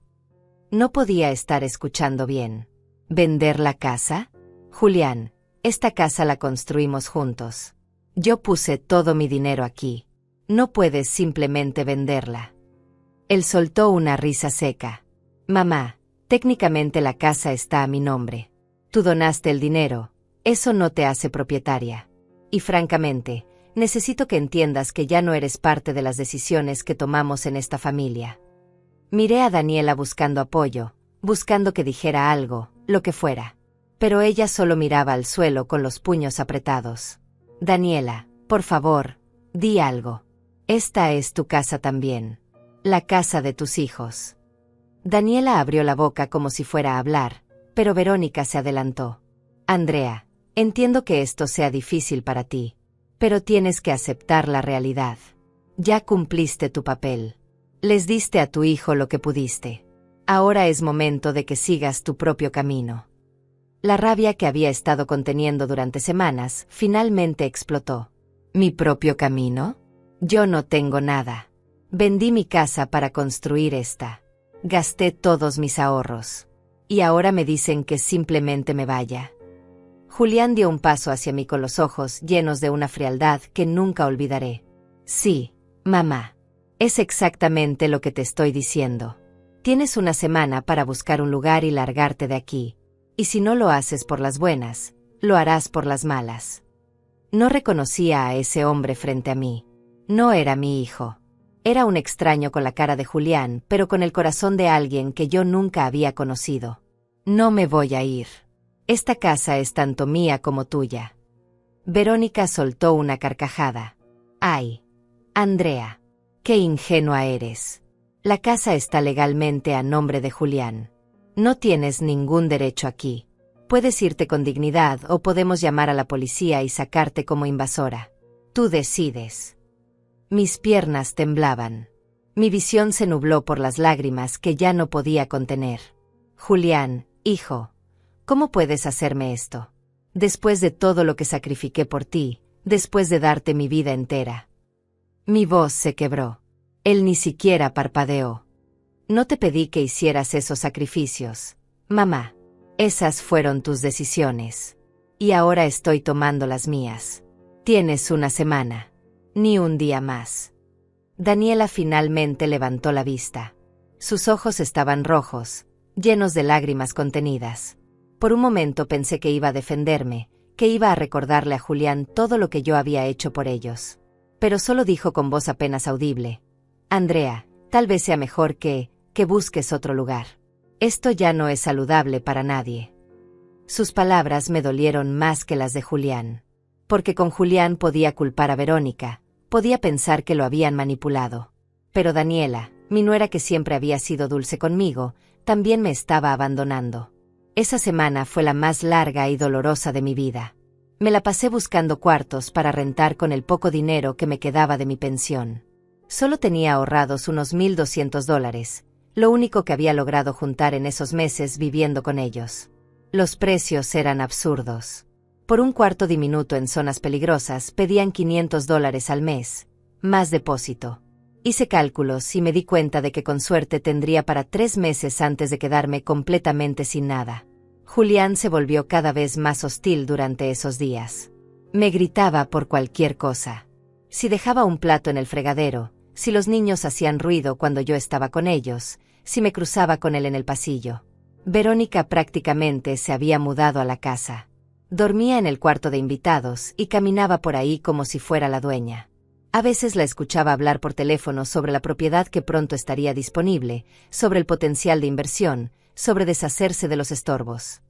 No podía estar escuchando bien. ¿Vender la casa? Julián, esta casa la construimos juntos. Yo puse todo mi dinero aquí. No puedes simplemente venderla. Él soltó una risa seca. Mamá, técnicamente la casa está a mi nombre. Tú donaste el dinero, eso no te hace propietaria. Y francamente, necesito que entiendas que ya no eres parte de las decisiones que tomamos en esta familia. Miré a Daniela buscando apoyo, buscando que dijera algo, lo que fuera. Pero ella solo miraba al suelo con los puños apretados. Daniela, por favor, di algo. Esta es tu casa también. La casa de tus hijos. Daniela abrió la boca como si fuera a hablar, pero Verónica se adelantó. Andrea, entiendo que esto sea difícil para ti, pero tienes que aceptar la realidad. Ya cumpliste tu papel. Les diste a tu hijo lo que pudiste. Ahora es momento de que sigas tu propio camino. La rabia que había estado conteniendo durante semanas finalmente explotó. ¿Mi propio camino? Yo no tengo nada. Vendí mi casa para construir esta. Gasté todos mis ahorros. Y ahora me dicen que simplemente me vaya. Julián dio un paso hacia mí con los ojos llenos de una frialdad que nunca olvidaré. Sí, mamá. Es exactamente lo que te estoy diciendo. Tienes una semana para buscar un lugar y largarte de aquí. Y si no lo haces por las buenas, lo harás por las malas. No reconocía a ese hombre frente a mí. No era mi hijo. Era un extraño con la cara de Julián, pero con el corazón de alguien que yo nunca había conocido. No me voy a ir. Esta casa es tanto mía como tuya. Verónica soltó una carcajada. Ay, Andrea, qué ingenua eres. La casa está legalmente a nombre de Julián. No tienes ningún derecho aquí. Puedes irte con dignidad o podemos llamar a la policía y sacarte como invasora. Tú decides. Mis piernas temblaban. Mi visión se nubló por las lágrimas que ya no podía contener. Julián, hijo, ¿cómo puedes hacerme esto? Después de todo lo que sacrifiqué por ti, después de darte mi vida entera. Mi voz se quebró. Él ni siquiera parpadeó. No te pedí que hicieras esos sacrificios, mamá. Esas fueron tus decisiones. Y ahora estoy tomando las mías. Tienes una semana. Ni un día más. Daniela finalmente levantó la vista. Sus ojos estaban rojos, llenos de lágrimas contenidas. Por un momento pensé que iba a defenderme, que iba a recordarle a Julián todo lo que yo había hecho por ellos. Pero solo dijo con voz apenas audible. Andrea, tal vez sea mejor que busques otro lugar. Esto ya no es saludable para nadie. Sus palabras me dolieron más que las de Julián. Porque con Julián podía culpar a Verónica, podía pensar que lo habían manipulado. Pero Daniela, mi nuera que siempre había sido dulce conmigo, también me estaba abandonando. Esa semana fue la más larga y dolorosa de mi vida. Me la pasé buscando cuartos para rentar con el poco dinero que me quedaba de mi pensión. Solo tenía ahorrados unos $1,200, lo único que había logrado juntar en esos meses viviendo con ellos. Los precios eran absurdos. Por un cuarto diminuto en zonas peligrosas pedían $500 al mes, más depósito. Hice cálculos y me di cuenta de que con suerte tendría para 3 meses antes de quedarme completamente sin nada. Julián se volvió cada vez más hostil durante esos días. Me gritaba por cualquier cosa. Si dejaba un plato en el fregadero, si los niños hacían ruido cuando yo estaba con ellos, si me cruzaba con él en el pasillo. Verónica prácticamente se había mudado a la casa. Dormía en el cuarto de invitados y caminaba por ahí como si fuera la dueña. A veces la escuchaba hablar por teléfono sobre la propiedad que pronto estaría disponible, sobre el potencial de inversión, sobre deshacerse de los estorbos.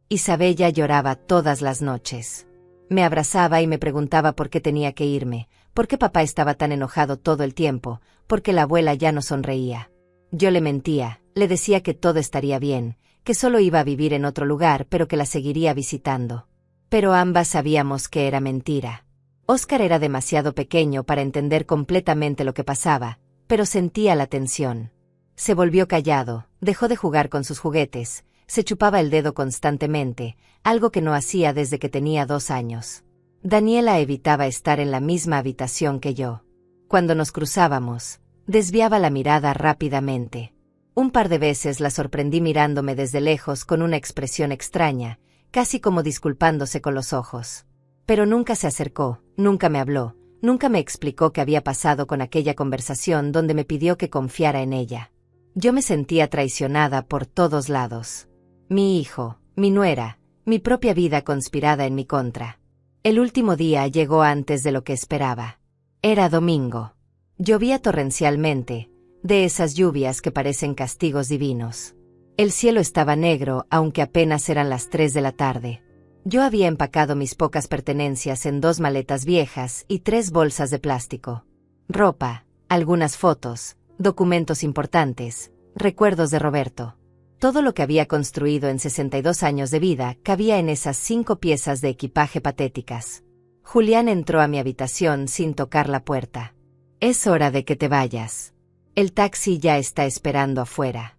Isabella lloraba todas las noches. Me abrazaba y me preguntaba por qué tenía que irme, por qué papá estaba tan enojado todo el tiempo, por qué la abuela ya no sonreía. Yo le mentía, le decía que todo estaría bien, que solo iba a vivir en otro lugar pero que la seguiría visitando. Pero ambas sabíamos que era mentira. Oscar era demasiado pequeño para entender completamente lo que pasaba, pero sentía la tensión. Se volvió callado, dejó de jugar con sus juguetes, se chupaba el dedo constantemente, algo que no hacía desde que tenía 2 años. Daniela evitaba estar en la misma habitación que yo. Cuando nos cruzábamos, desviaba la mirada rápidamente. Un par de veces la sorprendí mirándome desde lejos con una expresión extraña, casi como disculpándose con los ojos. Pero nunca se acercó, nunca me habló, nunca me explicó qué había pasado con aquella conversación donde me pidió que confiara en ella. Yo me sentía traicionada por todos lados. Mi hijo, mi nuera, mi propia vida conspirada en mi contra. El último día llegó antes de lo que esperaba. Era domingo. Llovía torrencialmente, de esas lluvias que parecen castigos divinos. El cielo estaba negro, aunque apenas eran las 3 de la tarde. Yo había empacado mis pocas pertenencias en 2 maletas viejas y 3 bolsas de plástico. Ropa, algunas fotos, documentos importantes, recuerdos de Roberto. Todo lo que había construido en 62 años de vida cabía en esas 5 piezas de equipaje patéticas. Julián entró a mi habitación sin tocar la puerta. «Es hora de que te vayas. El taxi ya está esperando afuera».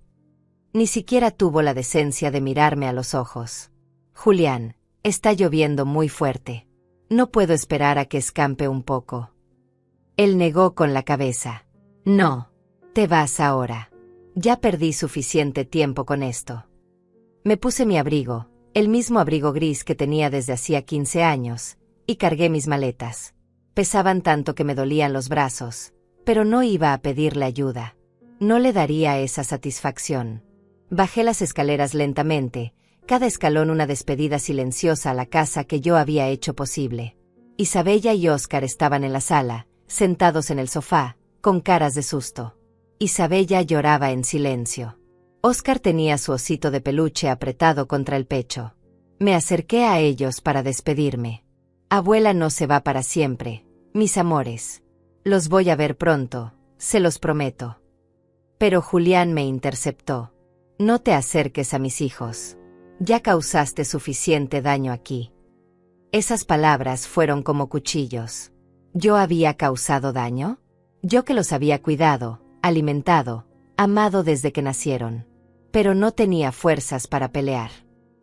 Ni siquiera tuvo la decencia de mirarme a los ojos. «Julián, está lloviendo muy fuerte. No puedo esperar a que escampe un poco». Él negó con la cabeza. «No. Te vas ahora. Ya perdí suficiente tiempo con esto». Me puse mi abrigo, el mismo abrigo gris que tenía desde hacía 15 años, y cargué mis maletas. Pesaban tanto que me dolían los brazos, pero no iba a pedirle ayuda. No le daría esa satisfacción. Bajé las escaleras lentamente, cada escalón una despedida silenciosa a la casa que yo había hecho posible. Isabella y Oscar estaban en la sala, sentados en el sofá, con caras de susto. Isabella lloraba en silencio. Oscar tenía su osito de peluche apretado contra el pecho. Me acerqué a ellos para despedirme. «Abuela no se va para siempre, mis amores. Los voy a ver pronto, se los prometo». Pero Julián me interceptó. «No te acerques a mis hijos. Ya causaste suficiente daño aquí». Esas palabras fueron como cuchillos. ¿Yo había causado daño? Yo que los había cuidado, alimentado, amado desde que nacieron. Pero no tenía fuerzas para pelear.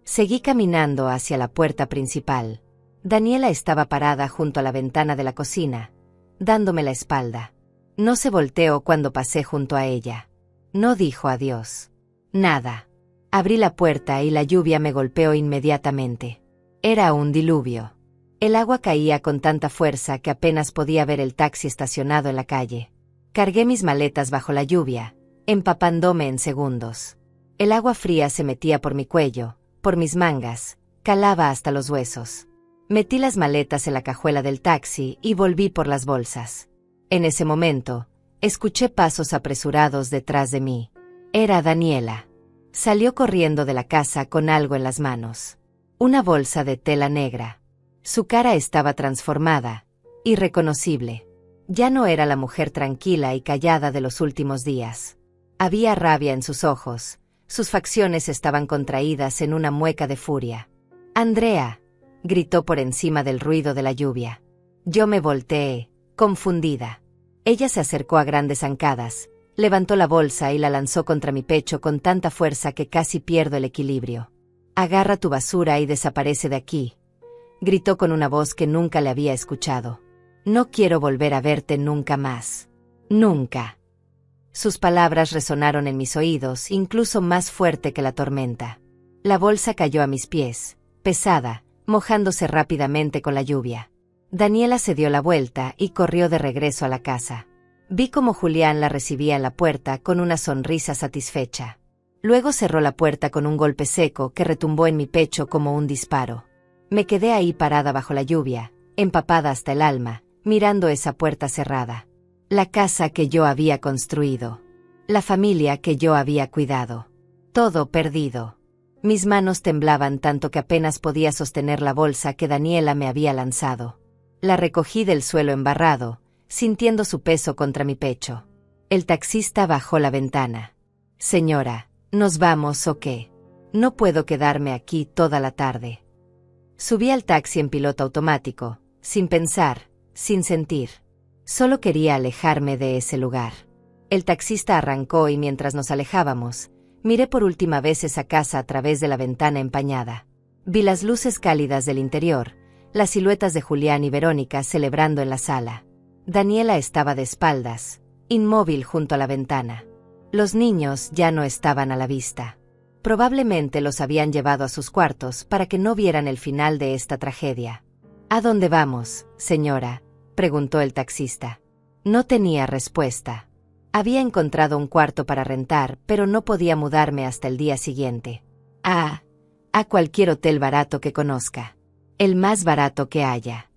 Seguí caminando hacia la puerta principal. Daniela estaba parada junto a la ventana de la cocina, dándome la espalda. No se volteó cuando pasé junto a ella. No dijo adiós. Nada. Abrí la puerta y la lluvia me golpeó inmediatamente. Era un diluvio. El agua caía con tanta fuerza que apenas podía ver el taxi estacionado en la calle. Cargué mis maletas bajo la lluvia, empapándome en segundos. El agua fría se metía por mi cuello, por mis mangas, calaba hasta los huesos. Metí las maletas en la cajuela del taxi y volví por las bolsas. En ese momento, escuché pasos apresurados detrás de mí. Era Daniela. Salió corriendo de la casa con algo en las manos. Una bolsa de tela negra. Su cara estaba transformada, irreconocible. Ya no era la mujer tranquila y callada de los últimos días. Había rabia en sus ojos, sus facciones estaban contraídas en una mueca de furia. «Andrea», gritó por encima del ruido de la lluvia. Yo me volteé, confundida. Ella se acercó a grandes zancadas, levantó la bolsa y la lanzó contra mi pecho con tanta fuerza que casi pierdo el equilibrio. «Agarra tu basura y desaparece de aquí», gritó con una voz que nunca le había escuchado. «No quiero volver a verte nunca más. Nunca». Sus palabras resonaron en mis oídos, incluso más fuerte que la tormenta. La bolsa cayó a mis pies, pesada, mojándose rápidamente con la lluvia. Daniela se dio la vuelta y corrió de regreso a la casa. Vi cómo Julián la recibía en la puerta con una sonrisa satisfecha. Luego cerró la puerta con un golpe seco que retumbó en mi pecho como un disparo. Me quedé ahí parada bajo la lluvia, empapada hasta el alma, mirando esa puerta cerrada. La casa que yo había construido. La familia que yo había cuidado. Todo perdido. Mis manos temblaban tanto que apenas podía sostener la bolsa que Daniela me había lanzado. La recogí del suelo embarrado, sintiendo su peso contra mi pecho. El taxista bajó la ventana. «Señora, ¿nos vamos o qué?». No puedo quedarme aquí toda la tarde. Subí al taxi en piloto automático, sin pensar, sin sentir. Solo quería alejarme de ese lugar. El taxista arrancó y mientras nos alejábamos, miré por última vez esa casa a través de la ventana empañada. Vi las luces cálidas del interior, las siluetas de Julián y Verónica celebrando en la sala. Daniela estaba de espaldas, inmóvil junto a la ventana. Los niños ya no estaban a la vista. Probablemente los habían llevado a sus cuartos para que no vieran el final de esta tragedia. ¿A dónde vamos, señora?, preguntó el taxista. No tenía respuesta. Había encontrado un cuarto para rentar, pero no podía mudarme hasta el día siguiente. A cualquier hotel barato que conozca. El más barato que haya.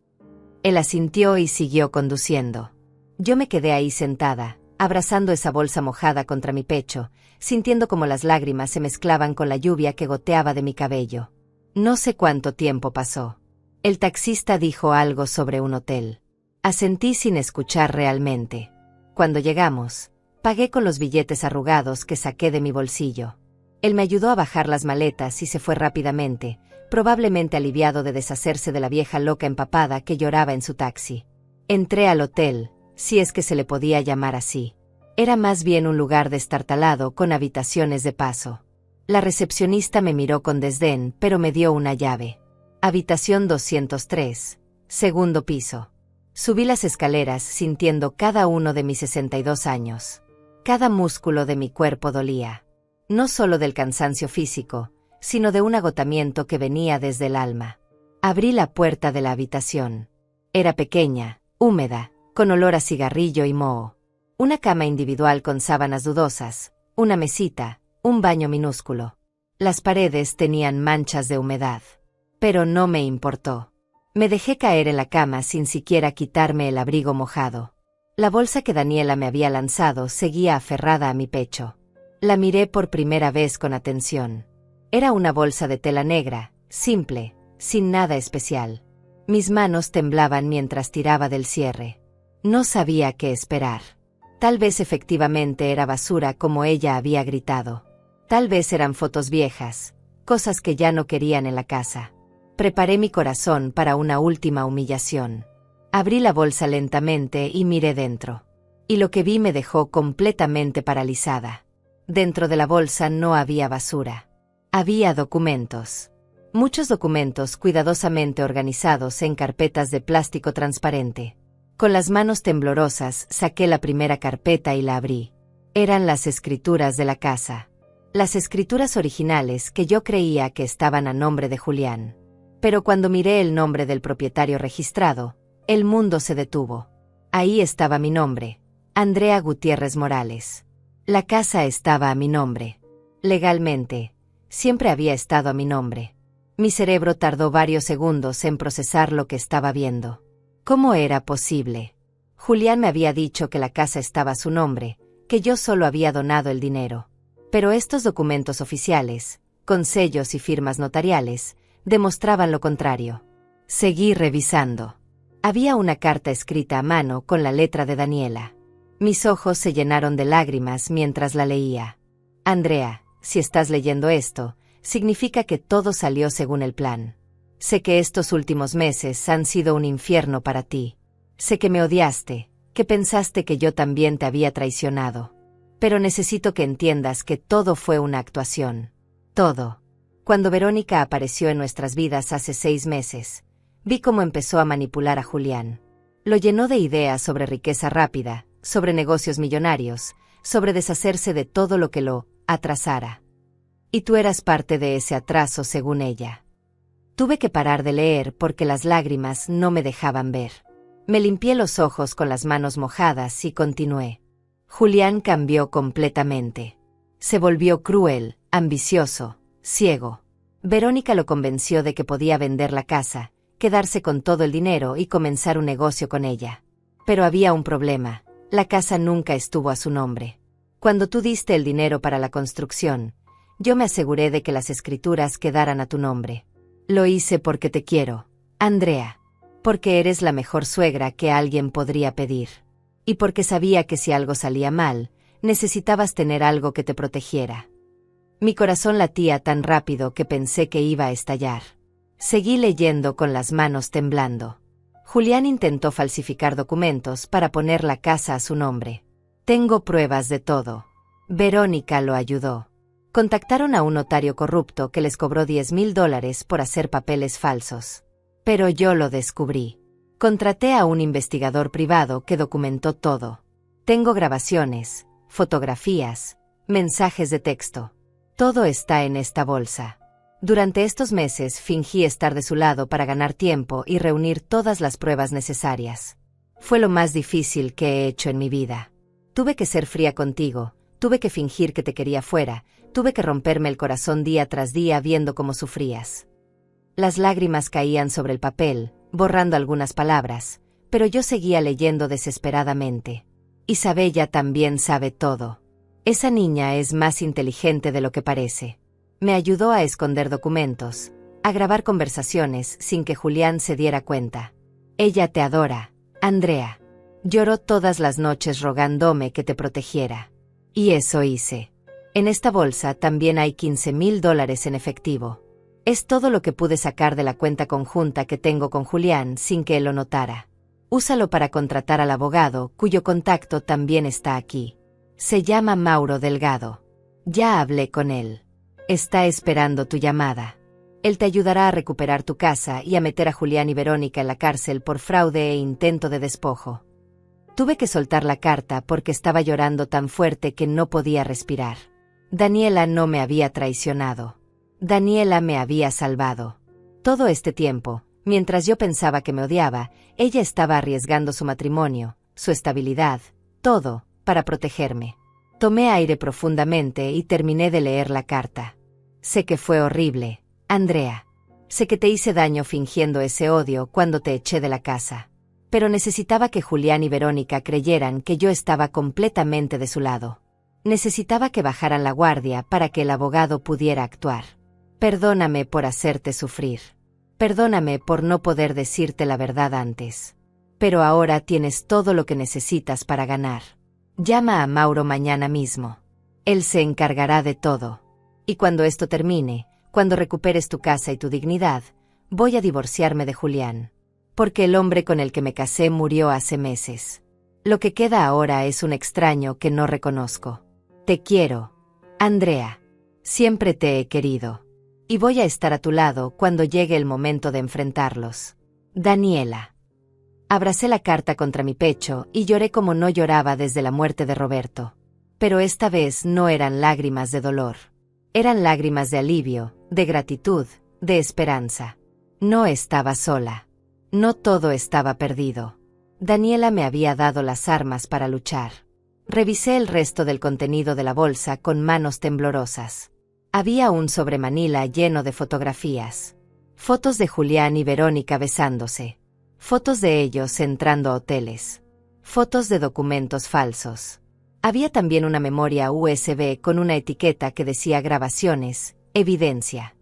Él asintió y siguió conduciendo. Yo me quedé ahí sentada, abrazando esa bolsa mojada contra mi pecho, sintiendo como las lágrimas se mezclaban con la lluvia que goteaba de mi cabello. No sé cuánto tiempo pasó. El taxista dijo algo sobre un hotel. Asentí sin escuchar realmente. Cuando llegamos, pagué con los billetes arrugados que saqué de mi bolsillo. Él me ayudó a bajar las maletas y se fue rápidamente, probablemente aliviado de deshacerse de la vieja loca empapada que lloraba en su taxi. Entré al hotel, si es que se le podía llamar así. Era más bien un lugar destartalado con habitaciones de paso. La recepcionista me miró con desdén, pero me dio una llave. Habitación 203, segundo piso. Subí las escaleras sintiendo cada uno de mis 62 años. Cada músculo de mi cuerpo dolía. No solo del cansancio físico, sino de un agotamiento que venía desde el alma. Abrí la puerta de la habitación. Era pequeña, húmeda, con olor a cigarrillo y moho. Una cama individual con sábanas dudosas, una mesita, un baño minúsculo. Las paredes tenían manchas de humedad. Pero no me importó. Me dejé caer en la cama sin siquiera quitarme el abrigo mojado. La bolsa que Daniela me había lanzado seguía aferrada a mi pecho. La miré por primera vez con atención. Era una bolsa de tela negra, simple, sin nada especial. Mis manos temblaban mientras tiraba del cierre. No sabía qué esperar. Tal vez efectivamente era basura como ella había gritado. Tal vez eran fotos viejas, cosas que ya no querían en la casa. Preparé mi corazón para una última humillación. Abrí la bolsa lentamente y miré dentro. Y lo que vi me dejó completamente paralizada. Dentro de la bolsa no había basura. Había documentos. Muchos documentos cuidadosamente organizados en carpetas de plástico transparente. Con las manos temblorosas saqué la primera carpeta y la abrí. Eran las escrituras de la casa. Las escrituras originales que yo creía que estaban a nombre de Julián. Pero cuando miré el nombre del propietario registrado, el mundo se detuvo. Ahí estaba mi nombre, Andrea Gutiérrez Morales. La casa estaba a mi nombre. Legalmente, siempre había estado a mi nombre. Mi cerebro tardó varios segundos en procesar lo que estaba viendo. ¿Cómo era posible? Julián me había dicho que la casa estaba a su nombre, que yo solo había donado el dinero. Pero estos documentos oficiales, con sellos y firmas notariales, demostraban lo contrario. Seguí revisando. Había una carta escrita a mano con la letra de Daniela. Mis ojos se llenaron de lágrimas mientras la leía. Andrea, si estás leyendo esto, significa que todo salió según el plan. Sé que estos últimos meses han sido un infierno para ti. Sé que me odiaste, que pensaste que yo también te había traicionado. Pero necesito que entiendas que todo fue una actuación. Todo. Cuando Verónica apareció en nuestras vidas hace 6 meses, vi cómo empezó a manipular a Julián. Lo llenó de ideas sobre riqueza rápida, sobre negocios millonarios, sobre deshacerse de todo lo que lo atrasara. Y tú eras parte de ese atraso según ella. Tuve que parar de leer porque las lágrimas no me dejaban ver. Me limpié los ojos con las manos mojadas y continué. Julián cambió completamente. Se volvió cruel, ambicioso, ciego. Verónica lo convenció de que podía vender la casa, quedarse con todo el dinero y comenzar un negocio con ella. Pero había un problema. La casa nunca estuvo a su nombre. Cuando tú diste el dinero para la construcción, yo me aseguré de que las escrituras quedaran a tu nombre. Lo hice porque te quiero, Andrea. Porque eres la mejor suegra que alguien podría pedir. Y porque sabía que si algo salía mal, necesitabas tener algo que te protegiera. Mi corazón latía tan rápido que pensé que iba a estallar. Seguí leyendo con las manos temblando. Julián intentó falsificar documentos para poner la casa a su nombre. Tengo pruebas de todo. Verónica lo ayudó. Contactaron a un notario corrupto que les cobró $10,000 por hacer papeles falsos. Pero yo lo descubrí. Contraté a un investigador privado que documentó todo. Tengo grabaciones, fotografías, mensajes de texto. Todo está en esta bolsa. Durante estos meses fingí estar de su lado para ganar tiempo y reunir todas las pruebas necesarias. Fue lo más difícil que he hecho en mi vida. Tuve que ser fría contigo, tuve que fingir que te quería fuera, tuve que romperme el corazón día tras día viendo cómo sufrías. Las lágrimas caían sobre el papel, borrando algunas palabras, pero yo seguía leyendo desesperadamente. Isabella también sabe todo. Esa niña es más inteligente de lo que parece. Me ayudó a esconder documentos, a grabar conversaciones sin que Julián se diera cuenta. Ella te adora, Andrea. Lloró todas las noches rogándome que te protegiera. Y eso hice. En esta bolsa también hay $15,000 en efectivo. Es todo lo que pude sacar de la cuenta conjunta que tengo con Julián sin que él lo notara. Úsalo para contratar al abogado, cuyo contacto también está aquí. Se llama Mauro Delgado. Ya hablé con él. Está esperando tu llamada. Él te ayudará a recuperar tu casa y a meter a Julián y Verónica en la cárcel por fraude e intento de despojo. Tuve que soltar la carta porque estaba llorando tan fuerte que no podía respirar. Daniela no me había traicionado. Daniela me había salvado. Todo este tiempo, mientras yo pensaba que me odiaba, ella estaba arriesgando su matrimonio, su estabilidad, todo, para protegerme. Tomé aire profundamente y terminé de leer la carta. Sé que fue horrible, Andrea. Sé que te hice daño fingiendo ese odio cuando te eché de la casa. Pero necesitaba que Julián y Verónica creyeran que yo estaba completamente de su lado. Necesitaba que bajaran la guardia para que el abogado pudiera actuar. Perdóname por hacerte sufrir. Perdóname por no poder decirte la verdad antes. Pero ahora tienes todo lo que necesitas para ganar. Llama a Mauro mañana mismo. Él se encargará de todo. Y cuando esto termine, cuando recuperes tu casa y tu dignidad, voy a divorciarme de Julián. Porque el hombre con el que me casé murió hace meses. Lo que queda ahora es un extraño que no reconozco. Te quiero, Andrea. Siempre te he querido. Y voy a estar a tu lado cuando llegue el momento de enfrentarlos. Daniela. Abracé la carta contra mi pecho y lloré como no lloraba desde la muerte de Roberto. Pero esta vez no eran lágrimas de dolor. Eran lágrimas de alivio, de gratitud, de esperanza. No estaba sola. No todo estaba perdido. Daniela me había dado las armas para luchar. Revisé el resto del contenido de la bolsa con manos temblorosas. Había un sobremanila lleno de fotografías. Fotos de Julián y Verónica besándose. Fotos de ellos entrando a hoteles. Fotos de documentos falsos. Había también una memoria USB con una etiqueta que decía grabaciones, evidencia.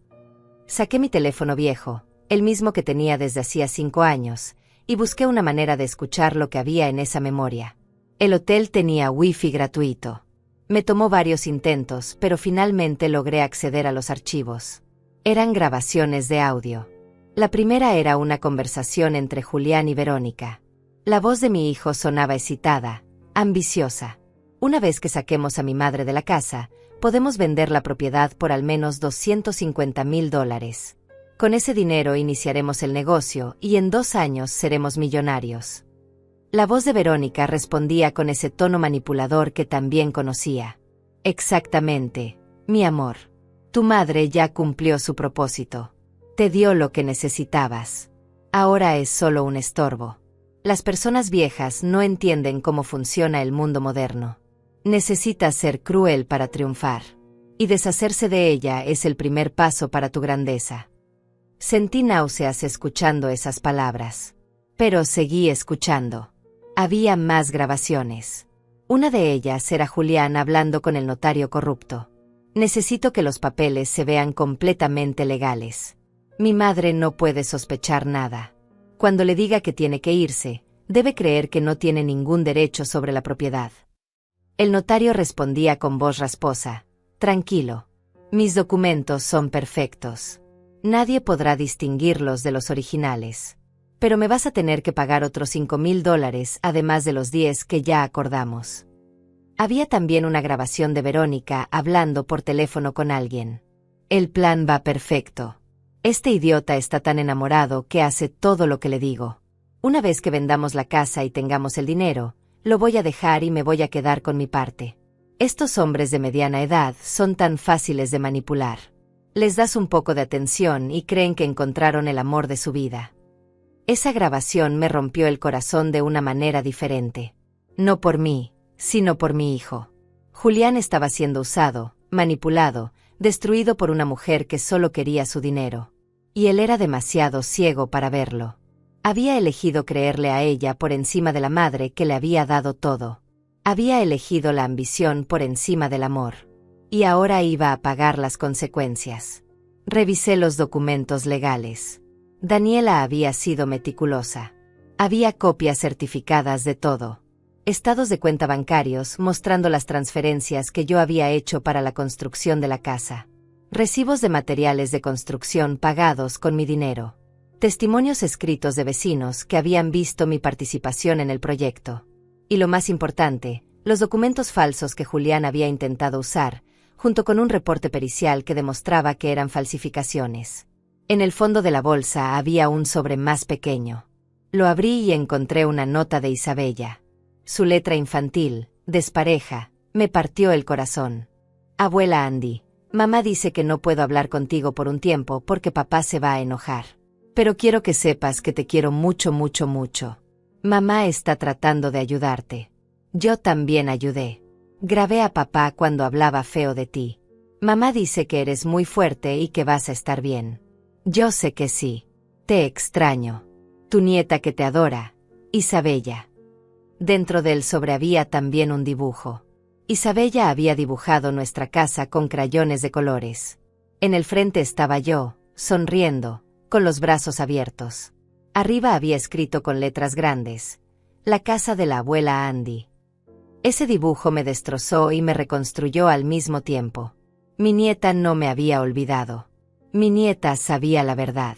Saqué mi teléfono viejo, el mismo que tenía desde hacía 5 años, y busqué una manera de escuchar lo que había en esa memoria. El hotel tenía wifi gratuito. Me tomó varios intentos, pero finalmente logré acceder a los archivos. Eran grabaciones de audio. La primera era una conversación entre Julián y Verónica. La voz de mi hijo sonaba excitada, ambiciosa. Una vez que saquemos a mi madre de la casa, podemos vender la propiedad por al menos $250,000. Con ese dinero iniciaremos el negocio y en 2 años seremos millonarios. La voz de Verónica respondía con ese tono manipulador que también conocía. Exactamente, mi amor. Tu madre ya cumplió su propósito. Te dio lo que necesitabas. Ahora es solo un estorbo. Las personas viejas no entienden cómo funciona el mundo moderno. Necesitas ser cruel para triunfar. Y deshacerse de ella es el primer paso para tu grandeza. Sentí náuseas escuchando esas palabras. Pero seguí escuchando. Había más grabaciones. Una de ellas era Julián hablando con el notario corrupto. Necesito que los papeles se vean completamente legales. Mi madre no puede sospechar nada. Cuando le diga que tiene que irse, debe creer que no tiene ningún derecho sobre la propiedad. El notario respondía con voz rasposa. Tranquilo. Mis documentos son perfectos. Nadie podrá distinguirlos de los originales. Pero me vas a tener que pagar otros $5,000, además de los 10 que ya acordamos. Había también una grabación de Verónica hablando por teléfono con alguien. El plan va perfecto. Este idiota está tan enamorado que hace todo lo que le digo. Una vez que vendamos la casa y tengamos el dinero, lo voy a dejar y me voy a quedar con mi parte. Estos hombres de mediana edad son tan fáciles de manipular. Les das un poco de atención y creen que encontraron el amor de su vida. Esa grabación me rompió el corazón de una manera diferente. No por mí, sino por mi hijo. Julián estaba siendo usado, manipulado, destruido por una mujer que solo quería su dinero. Y él era demasiado ciego para verlo. Había elegido creerle a ella por encima de la madre que le había dado todo. Había elegido la ambición por encima del amor. Y ahora iba a pagar las consecuencias. Revisé los documentos legales. Daniela había sido meticulosa. Había copias certificadas de todo. Estados de cuenta bancarios mostrando las transferencias que yo había hecho para la construcción de la casa. Recibos de materiales de construcción pagados con mi dinero. Testimonios escritos de vecinos que habían visto mi participación en el proyecto. Y lo más importante, los documentos falsos que Julián había intentado usar, junto con un reporte pericial que demostraba que eran falsificaciones. En el fondo de la bolsa había un sobre más pequeño. Lo abrí y encontré una nota de Isabella. Su letra infantil, despareja, me partió el corazón. Abuela Andy, mamá dice que no puedo hablar contigo por un tiempo porque papá se va a enojar. Pero quiero que sepas que te quiero mucho, mucho, mucho. Mamá está tratando de ayudarte. Yo también ayudé. Grabé a papá cuando hablaba feo de ti. Mamá dice que eres muy fuerte y que vas a estar bien. Yo sé que sí. Te extraño. Tu nieta que te adora, Isabella. Dentro del sobre había también un dibujo. Isabella había dibujado nuestra casa con crayones de colores. En el frente estaba yo, sonriendo, con los brazos abiertos. Arriba había escrito con letras grandes: la casa de la abuela Andy. Ese dibujo me destrozó y me reconstruyó al mismo tiempo. Mi nieta no me había olvidado. Mi nieta sabía la verdad.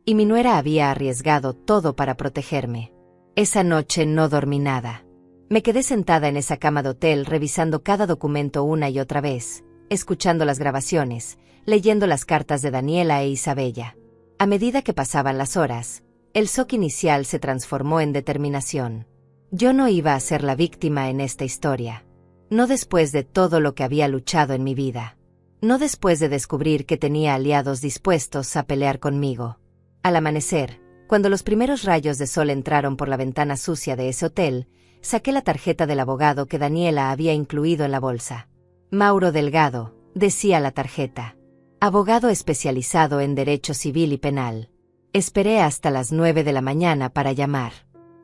Y mi nuera había arriesgado todo para protegerme. Esa noche no dormí nada. Me quedé sentada en esa cama de hotel revisando cada documento una y otra vez, escuchando las grabaciones, leyendo las cartas de Daniela e Isabella. A medida que pasaban las horas, el shock inicial se transformó en determinación. Yo no iba a ser la víctima en esta historia. No después de todo lo que había luchado en mi vida. No después de descubrir que tenía aliados dispuestos a pelear conmigo. Al amanecer, cuando los primeros rayos de sol entraron por la ventana sucia de ese hotel, saqué la tarjeta del abogado que Daniela había incluido en la bolsa. Mauro Delgado, decía la tarjeta. Abogado especializado en derecho civil y penal. Esperé hasta las 9 de la mañana para llamar.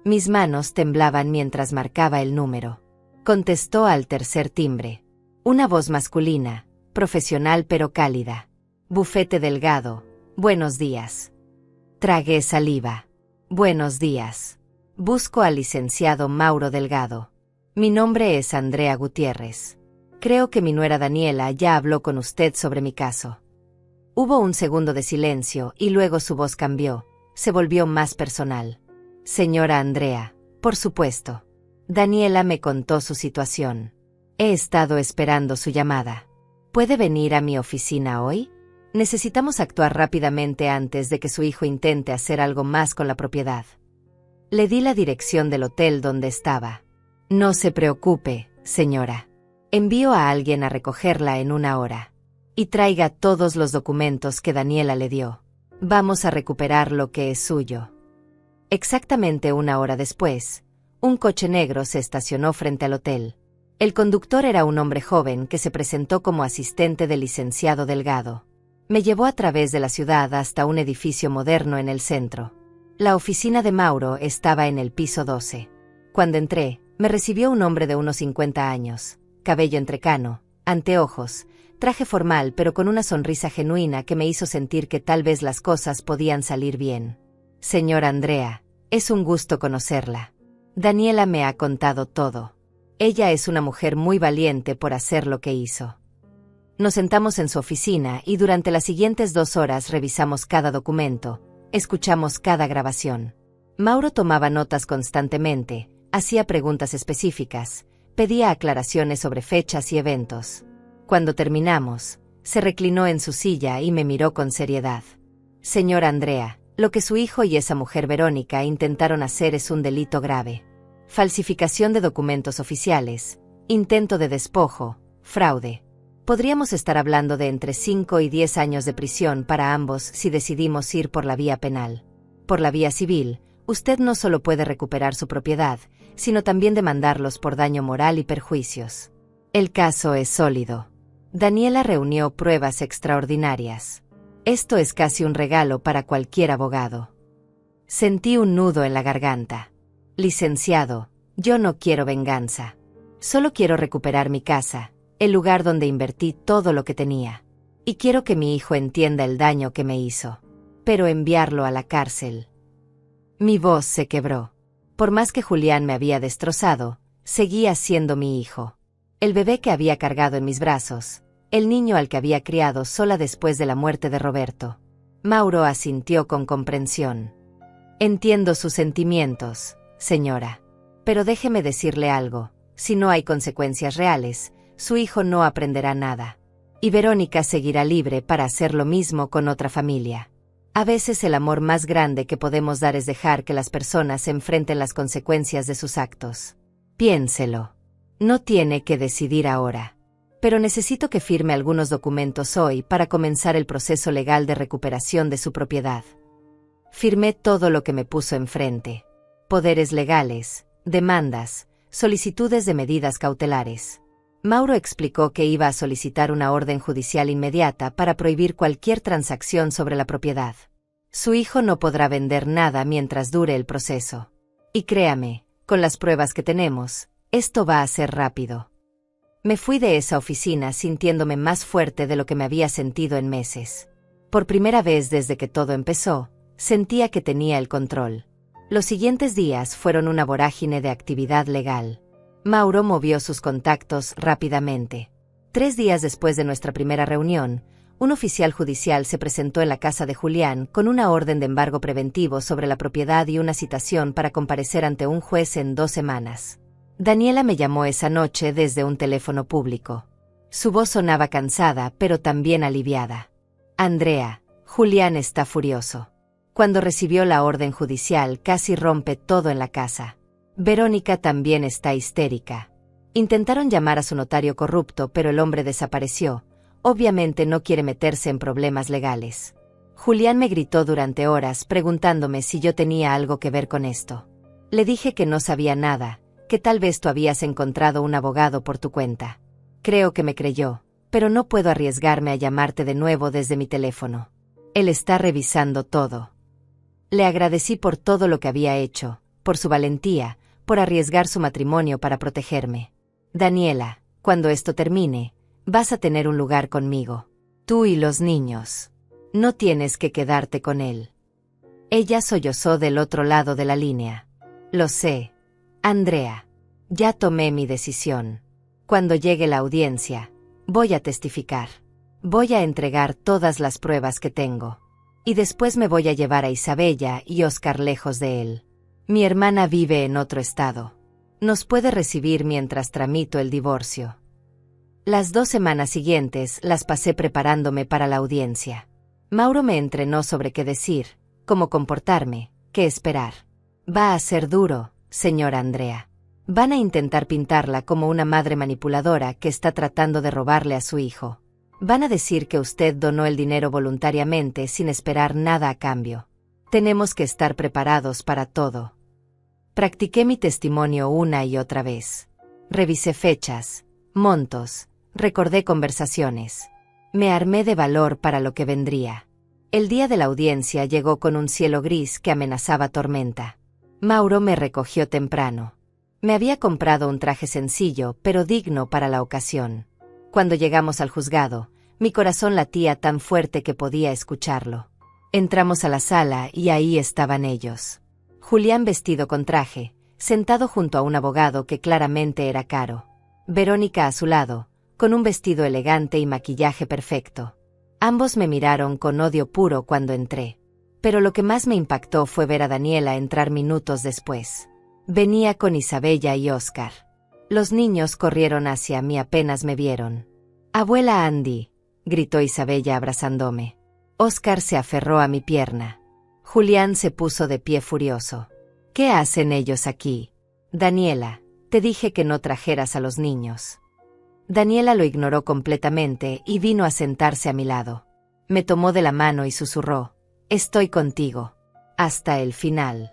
Mis manos temblaban mientras marcaba el número. Contestó al tercer timbre. Una voz masculina, profesional pero cálida. Bufete Delgado, buenos días. Tragué saliva. Buenos días. Busco al licenciado Mauro Delgado. Mi nombre es Andrea Gutiérrez. Creo que mi nuera Daniela ya habló con usted sobre mi caso. Hubo un segundo de silencio y luego su voz cambió, se volvió más personal. Señora Andrea, por supuesto. Daniela me contó su situación. He estado esperando su llamada. ¿Puede venir a mi oficina hoy? Necesitamos actuar rápidamente antes de que su hijo intente hacer algo más con la propiedad. Le di la dirección del hotel donde estaba. No se preocupe, señora. Envío a alguien a recogerla en 1 hora. Y traiga todos los documentos que Daniela le dio. Vamos a recuperar lo que es suyo. Exactamente 1 hora después, un coche negro se estacionó frente al hotel. El conductor era un hombre joven que se presentó como asistente del licenciado Delgado. Me llevó a través de la ciudad hasta un edificio moderno en el centro. La oficina de Mauro estaba en el piso 12. Cuando entré, me recibió un hombre de unos 50 años, cabello entrecano, anteojos, traje formal pero con una sonrisa genuina que me hizo sentir que tal vez las cosas podían salir bien. Señora Andrea, es un gusto conocerla. Daniela me ha contado todo. Ella es una mujer muy valiente por hacer lo que hizo. Nos sentamos en su oficina y durante las siguientes 2 horas revisamos cada documento, escuchamos cada grabación. Mauro tomaba notas constantemente, hacía preguntas específicas, pedía aclaraciones sobre fechas y eventos. Cuando terminamos, se reclinó en su silla y me miró con seriedad. Señora Andrea, lo que su hijo y esa mujer Verónica intentaron hacer es un delito grave. Falsificación de documentos oficiales, intento de despojo, fraude. Podríamos estar hablando de entre 5 y 10 años de prisión para ambos si decidimos ir por la vía penal. Por la vía civil, usted no solo puede recuperar su propiedad, sino también demandarlos por daño moral y perjuicios. El caso es sólido. Daniela reunió pruebas extraordinarias. Esto es casi un regalo para cualquier abogado. Sentí un nudo en la garganta. Licenciado, yo no quiero venganza. Solo quiero recuperar mi casa, el lugar donde invertí todo lo que tenía. Y quiero que mi hijo entienda el daño que me hizo. Pero enviarlo a la cárcel. Mi voz se quebró. Por más que Julián me había destrozado, seguía siendo mi hijo. El bebé que había cargado en mis brazos, el niño al que había criado sola después de la muerte de Roberto. Mauro asintió con comprensión. Entiendo sus sentimientos, señora. Pero déjeme decirle algo, si no hay consecuencias reales, su hijo no aprenderá nada. Y Verónica seguirá libre para hacer lo mismo con otra familia. A veces el amor más grande que podemos dar es dejar que las personas enfrenten las consecuencias de sus actos. Piénselo. No tiene que decidir ahora. Pero necesito que firme algunos documentos hoy para comenzar el proceso legal de recuperación de su propiedad. Firmé todo lo que me puso enfrente. Poderes legales, demandas, solicitudes de medidas cautelares. Mauro explicó que iba a solicitar una orden judicial inmediata para prohibir cualquier transacción sobre la propiedad. Su hijo no podrá vender nada mientras dure el proceso. Y créame, con las pruebas que tenemos, esto va a ser rápido. Me fui de esa oficina sintiéndome más fuerte de lo que me había sentido en meses. Por primera vez desde que todo empezó, sentía que tenía el control. Los siguientes días fueron una vorágine de actividad legal. Mauro movió sus contactos rápidamente. 3 días después de nuestra primera reunión, un oficial judicial se presentó en la casa de Julián con una orden de embargo preventivo sobre la propiedad y una citación para comparecer ante un juez en 2 semanas. Daniela me llamó esa noche desde un teléfono público. Su voz sonaba cansada, pero también aliviada. Andrea, Julián está furioso. Cuando recibió la orden judicial casi rompe todo en la casa. Verónica también está histérica. Intentaron llamar a su notario corrupto, pero el hombre desapareció. Obviamente no quiere meterse en problemas legales. Julián me gritó durante horas preguntándome si yo tenía algo que ver con esto. Le dije que no sabía nada, que tal vez tú habías encontrado un abogado por tu cuenta. Creo que me creyó, pero no puedo arriesgarme a llamarte de nuevo desde mi teléfono. Él está revisando todo. Le agradecí por todo lo que había hecho, por su valentía, por arriesgar su matrimonio para protegerme. Daniela, cuando esto termine, vas a tener un lugar conmigo. Tú y los niños. No tienes que quedarte con él. Ella sollozó del otro lado de la línea. Lo sé, Andrea. Ya tomé mi decisión. Cuando llegue la audiencia, voy a testificar. Voy a entregar todas las pruebas que tengo. Y después me voy a llevar a Isabella y Oscar lejos de él. Mi hermana vive en otro estado. Nos puede recibir mientras tramito el divorcio. Las 2 semanas siguientes las pasé preparándome para la audiencia. Mauro me entrenó sobre qué decir, cómo comportarme, qué esperar. Va a ser duro, señora Andrea. Van a intentar pintarla como una madre manipuladora que está tratando de robarle a su hijo. Van a decir que usted donó el dinero voluntariamente sin esperar nada a cambio. Tenemos que estar preparados para todo. Practiqué mi testimonio una y otra vez. Revisé fechas, montos, recordé conversaciones. Me armé de valor para lo que vendría. El día de la audiencia llegó con un cielo gris que amenazaba tormenta. Mauro me recogió temprano. Me había comprado un traje sencillo, pero digno para la ocasión. Cuando llegamos al juzgado, mi corazón latía tan fuerte que podía escucharlo. Entramos a la sala y ahí estaban ellos. Julián vestido con traje, sentado junto a un abogado que claramente era caro. Verónica a su lado, con un vestido elegante y maquillaje perfecto. Ambos me miraron con odio puro cuando entré. Pero lo que más me impactó fue ver a Daniela entrar minutos después. Venía con Isabella y Oscar. Los niños corrieron hacia mí apenas me vieron. «Abuela Andy», gritó Isabella abrazándome. Oscar se aferró a mi pierna. Julián se puso de pie furioso. «¿Qué hacen ellos aquí? Daniela, te dije que no trajeras a los niños». Daniela lo ignoró completamente y vino a sentarse a mi lado. Me tomó de la mano y susurró: «Estoy contigo. Hasta el final».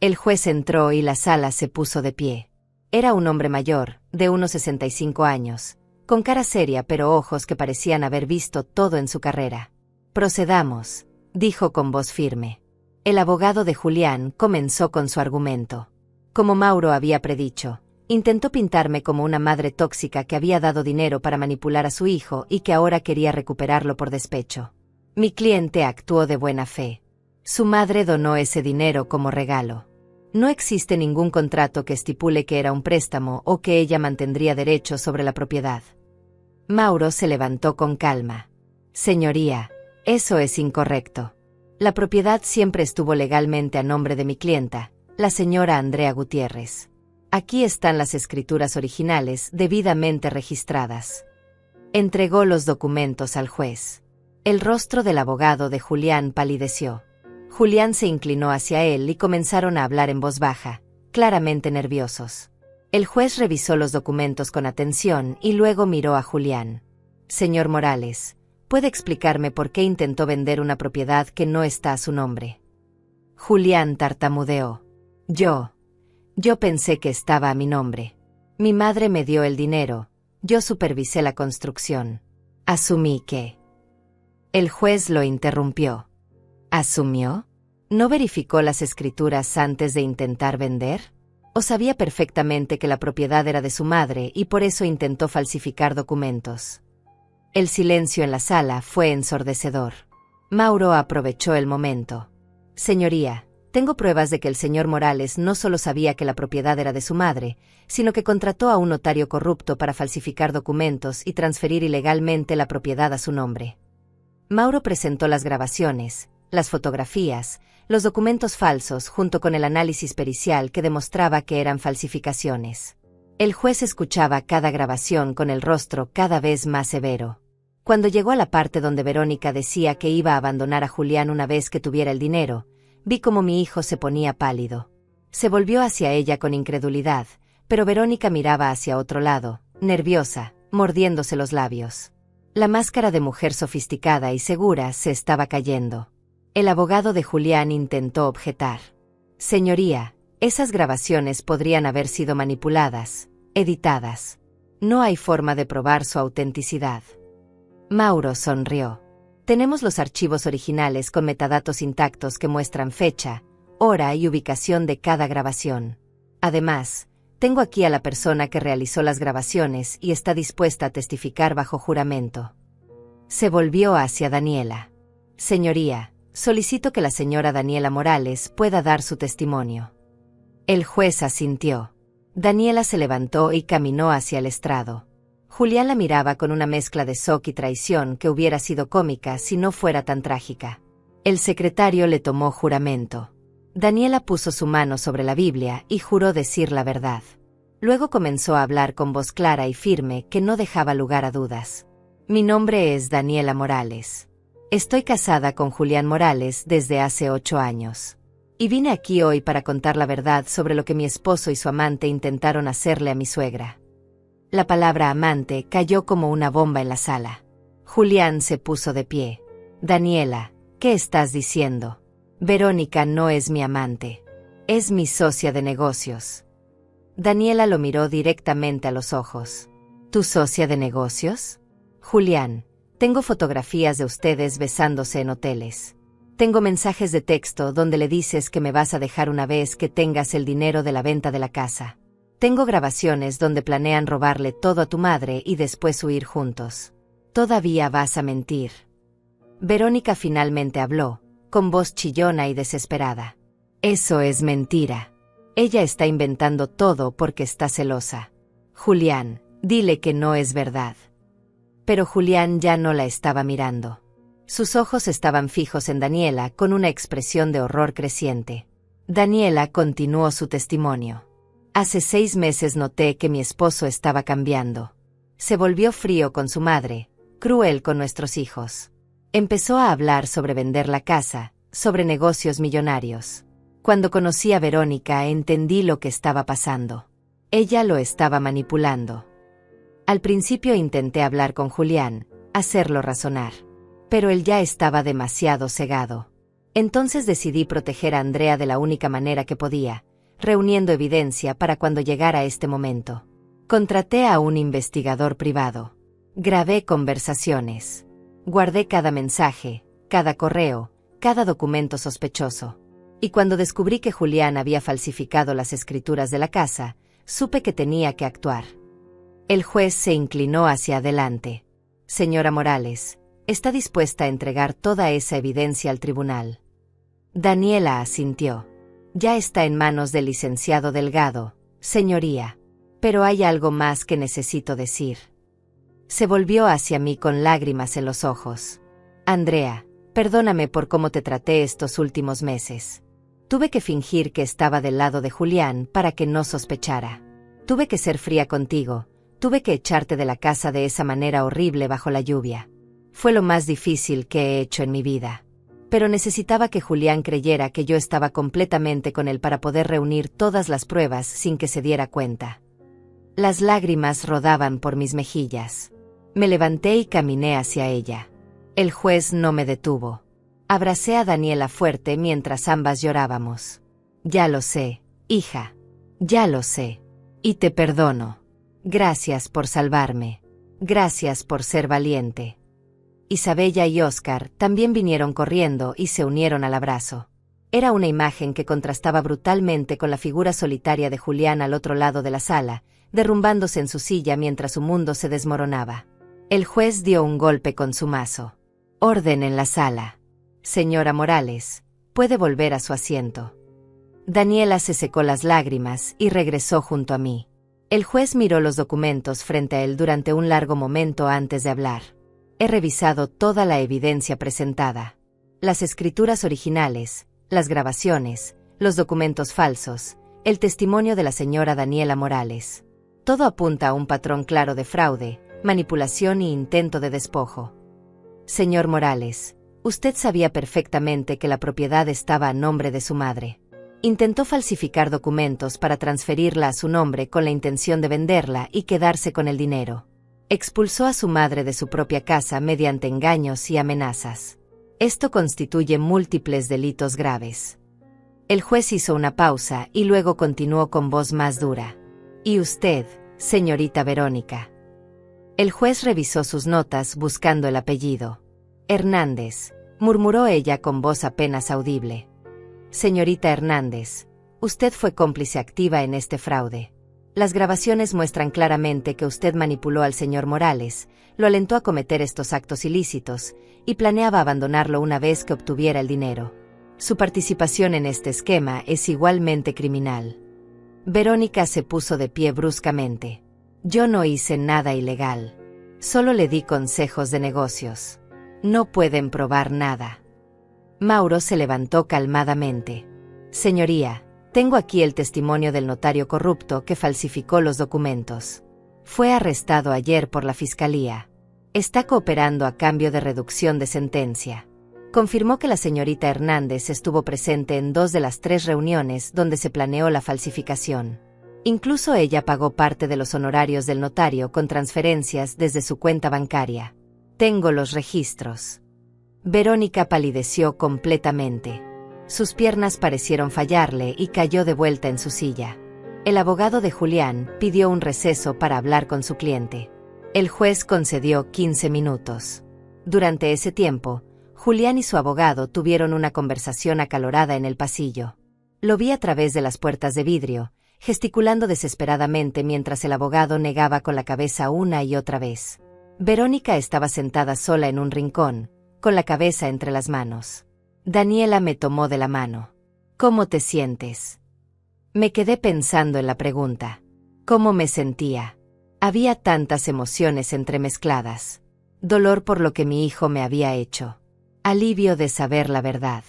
El juez entró y la sala se puso de pie. Era un hombre mayor, de unos 65 años, con cara seria pero ojos que parecían haber visto todo en su carrera. «Procedamos», dijo con voz firme. El abogado de Julián comenzó con su argumento. Como Mauro había predicho, intentó pintarme como una madre tóxica que había dado dinero para manipular a su hijo y que ahora quería recuperarlo por despecho. Mi cliente actuó de buena fe. Su madre donó ese dinero como regalo. No existe ningún contrato que estipule que era un préstamo o que ella mantendría derechos sobre la propiedad. Mauro se levantó con calma. «Señoría, eso es incorrecto. La propiedad siempre estuvo legalmente a nombre de mi clienta, la señora Andrea Gutiérrez. Aquí están las escrituras originales debidamente registradas». Entregó los documentos al juez. El rostro del abogado de Julián palideció. Julián se inclinó hacia él y comenzaron a hablar en voz baja, claramente nerviosos. El juez revisó los documentos con atención y luego miró a Julián. «Señor Morales, ¿puede explicarme por qué intentó vender una propiedad que no está a su nombre?» Julián tartamudeó. Yo pensé que estaba a mi nombre. Mi madre me dio el dinero, yo supervisé la construcción. Asumí que...». El juez lo interrumpió. ¿Asumió? ¿No verificó las escrituras antes de intentar vender? ¿O sabía perfectamente que la propiedad era de su madre y por eso intentó falsificar documentos? El silencio en la sala fue ensordecedor. Mauro aprovechó el momento. «Señoría, tengo pruebas de que el señor Morales no solo sabía que la propiedad era de su madre, sino que contrató a un notario corrupto para falsificar documentos y transferir ilegalmente la propiedad a su nombre». Mauro presentó las grabaciones, las fotografías, los documentos falsos junto con el análisis pericial que demostraba que eran falsificaciones. El juez escuchaba cada grabación con el rostro cada vez más severo. Cuando llegó a la parte donde Verónica decía que iba a abandonar a Julián una vez que tuviera el dinero, vi cómo mi hijo se ponía pálido. Se volvió hacia ella con incredulidad, pero Verónica miraba hacia otro lado, nerviosa, mordiéndose los labios. La máscara de mujer sofisticada y segura se estaba cayendo. El abogado de Julián intentó objetar. «Señoría, esas grabaciones podrían haber sido manipuladas, editadas. No hay forma de probar su autenticidad». Mauro sonrió. «Tenemos los archivos originales con metadatos intactos que muestran fecha, hora y ubicación de cada grabación. Además, tengo aquí a la persona que realizó las grabaciones y está dispuesta a testificar bajo juramento». Se volvió hacia Daniela. «Señoría, solicito que la señora Daniela Morales pueda dar su testimonio». El juez asintió. Daniela se levantó y caminó hacia el estrado. Julián la miraba con una mezcla de shock y traición que hubiera sido cómica si no fuera tan trágica. El secretario le tomó juramento. Daniela puso su mano sobre la Biblia y juró decir la verdad. Luego comenzó a hablar con voz clara y firme que no dejaba lugar a dudas. «Mi nombre es Daniela Morales. Estoy casada con Julián Morales desde hace 8 años. Y vine aquí hoy para contar la verdad sobre lo que mi esposo y su amante intentaron hacerle a mi suegra». La palabra amante cayó como una bomba en la sala. Julián se puso de pie. «Daniela, ¿qué estás diciendo? Verónica no es mi amante. Es mi socia de negocios». Daniela lo miró directamente a los ojos. «¿Tu socia de negocios? Julián, tengo fotografías de ustedes besándose en hoteles. Tengo mensajes de texto donde le dices que me vas a dejar una vez que tengas el dinero de la venta de la casa. Tengo grabaciones donde planean robarle todo a tu madre y después huir juntos. ¿Todavía vas a mentir?». Verónica finalmente habló, con voz chillona y desesperada. «Eso es mentira. Ella está inventando todo porque está celosa. Julián, Dile que no es verdad. Pero Julián ya no la estaba mirando. Sus ojos estaban fijos en Daniela con una expresión de horror creciente. Daniela continuó su testimonio. Hace 6 meses noté que mi esposo estaba cambiando. Se volvió frío con su madre, cruel con nuestros hijos. Empezó a hablar sobre vender la casa, sobre negocios millonarios. Cuando conocí a Verónica entendí lo que estaba pasando. Ella lo estaba manipulando. Al principio intenté hablar con Julián, hacerlo razonar. Pero él ya estaba demasiado cegado. Entonces decidí proteger a Andrea de la única manera que podía, reuniendo evidencia para cuando llegara este momento. Contraté a un investigador privado. Grabé conversaciones. Guardé cada mensaje, cada correo, cada documento sospechoso. Y cuando descubrí que Julián había falsificado las escrituras de la casa, supe que tenía que actuar. El juez se inclinó hacia adelante. Señora Morales, ¿está dispuesta a entregar toda esa evidencia al tribunal? Daniela asintió. Ya está en manos del licenciado Delgado, señoría. Pero hay algo más que necesito decir. Se volvió hacia mí con lágrimas en los ojos. Andrea, perdóname por cómo te traté estos últimos meses. Tuve que fingir que estaba del lado de Julián para que no sospechara. Tuve que ser fría contigo, tuve que echarte de la casa de esa manera horrible bajo la lluvia. Fue lo más difícil que he hecho en mi vida. Pero necesitaba que Julián creyera que yo estaba completamente con él para poder reunir todas las pruebas sin que se diera cuenta. Las lágrimas rodaban por mis mejillas. Me levanté y caminé hacia ella. El juez no me detuvo. Abracé a Daniela fuerte mientras ambas llorábamos. Ya lo sé, hija. Ya lo sé. Y te perdono. Gracias por salvarme. Gracias por ser valiente. Isabella y Óscar también vinieron corriendo y se unieron al abrazo. Era una imagen que contrastaba brutalmente con la figura solitaria de Julián al otro lado de la sala, derrumbándose en su silla mientras su mundo se desmoronaba. El juez dio un golpe con su mazo. Orden en la sala. Señora Morales, puede volver a su asiento. Daniela se secó las lágrimas y regresó junto a mí. El juez miró los documentos frente a él durante un largo momento antes de hablar. He revisado toda la evidencia presentada. Las escrituras originales, las grabaciones, los documentos falsos, el testimonio de la señora Daniela Morales. Todo apunta a un patrón claro de fraude, manipulación y intento de despojo. Señor Morales, usted sabía perfectamente que la propiedad estaba a nombre de su madre. Intentó falsificar documentos para transferirla a su nombre con la intención de venderla y quedarse con el dinero. Expulsó a su madre de su propia casa mediante engaños y amenazas. Esto constituye múltiples delitos graves. El juez hizo una pausa y luego continuó con voz más dura. ¿Y usted, señorita Verónica? El juez revisó sus notas buscando el apellido. Hernández, murmuró ella con voz apenas audible. Señorita Hernández, usted fue cómplice activa en este fraude. Las grabaciones muestran claramente que usted manipuló al señor Morales, lo alentó a cometer estos actos ilícitos, y planeaba abandonarlo una vez que obtuviera el dinero. Su participación en este esquema es igualmente criminal. Verónica se puso de pie bruscamente. Yo no hice nada ilegal. Solo le di consejos de negocios. No pueden probar nada. Mauro se levantó calmadamente. Señoría, tengo aquí el testimonio del notario corrupto que falsificó los documentos. Fue arrestado ayer por la fiscalía. Está cooperando a cambio de reducción de sentencia. Confirmó que la señorita Hernández estuvo presente en 2 de las 3 reuniones donde se planeó la falsificación. Incluso ella pagó parte de los honorarios del notario con transferencias desde su cuenta bancaria. Tengo los registros. Verónica palideció completamente. Sus piernas parecieron fallarle y cayó de vuelta en su silla. El abogado de Julián pidió un receso para hablar con su cliente. El juez concedió 15 minutos. Durante ese tiempo, Julián y su abogado tuvieron una conversación acalorada en el pasillo. Lo vi a través de las puertas de vidrio, gesticulando desesperadamente mientras el abogado negaba con la cabeza una y otra vez. Verónica estaba sentada sola en un rincón, con la cabeza entre las manos. Daniela me tomó de la mano. ¿Cómo te sientes? Me quedé pensando en la pregunta. ¿Cómo me sentía? Había tantas emociones entremezcladas. Dolor por lo que mi hijo me había hecho. Alivio de saber la verdad.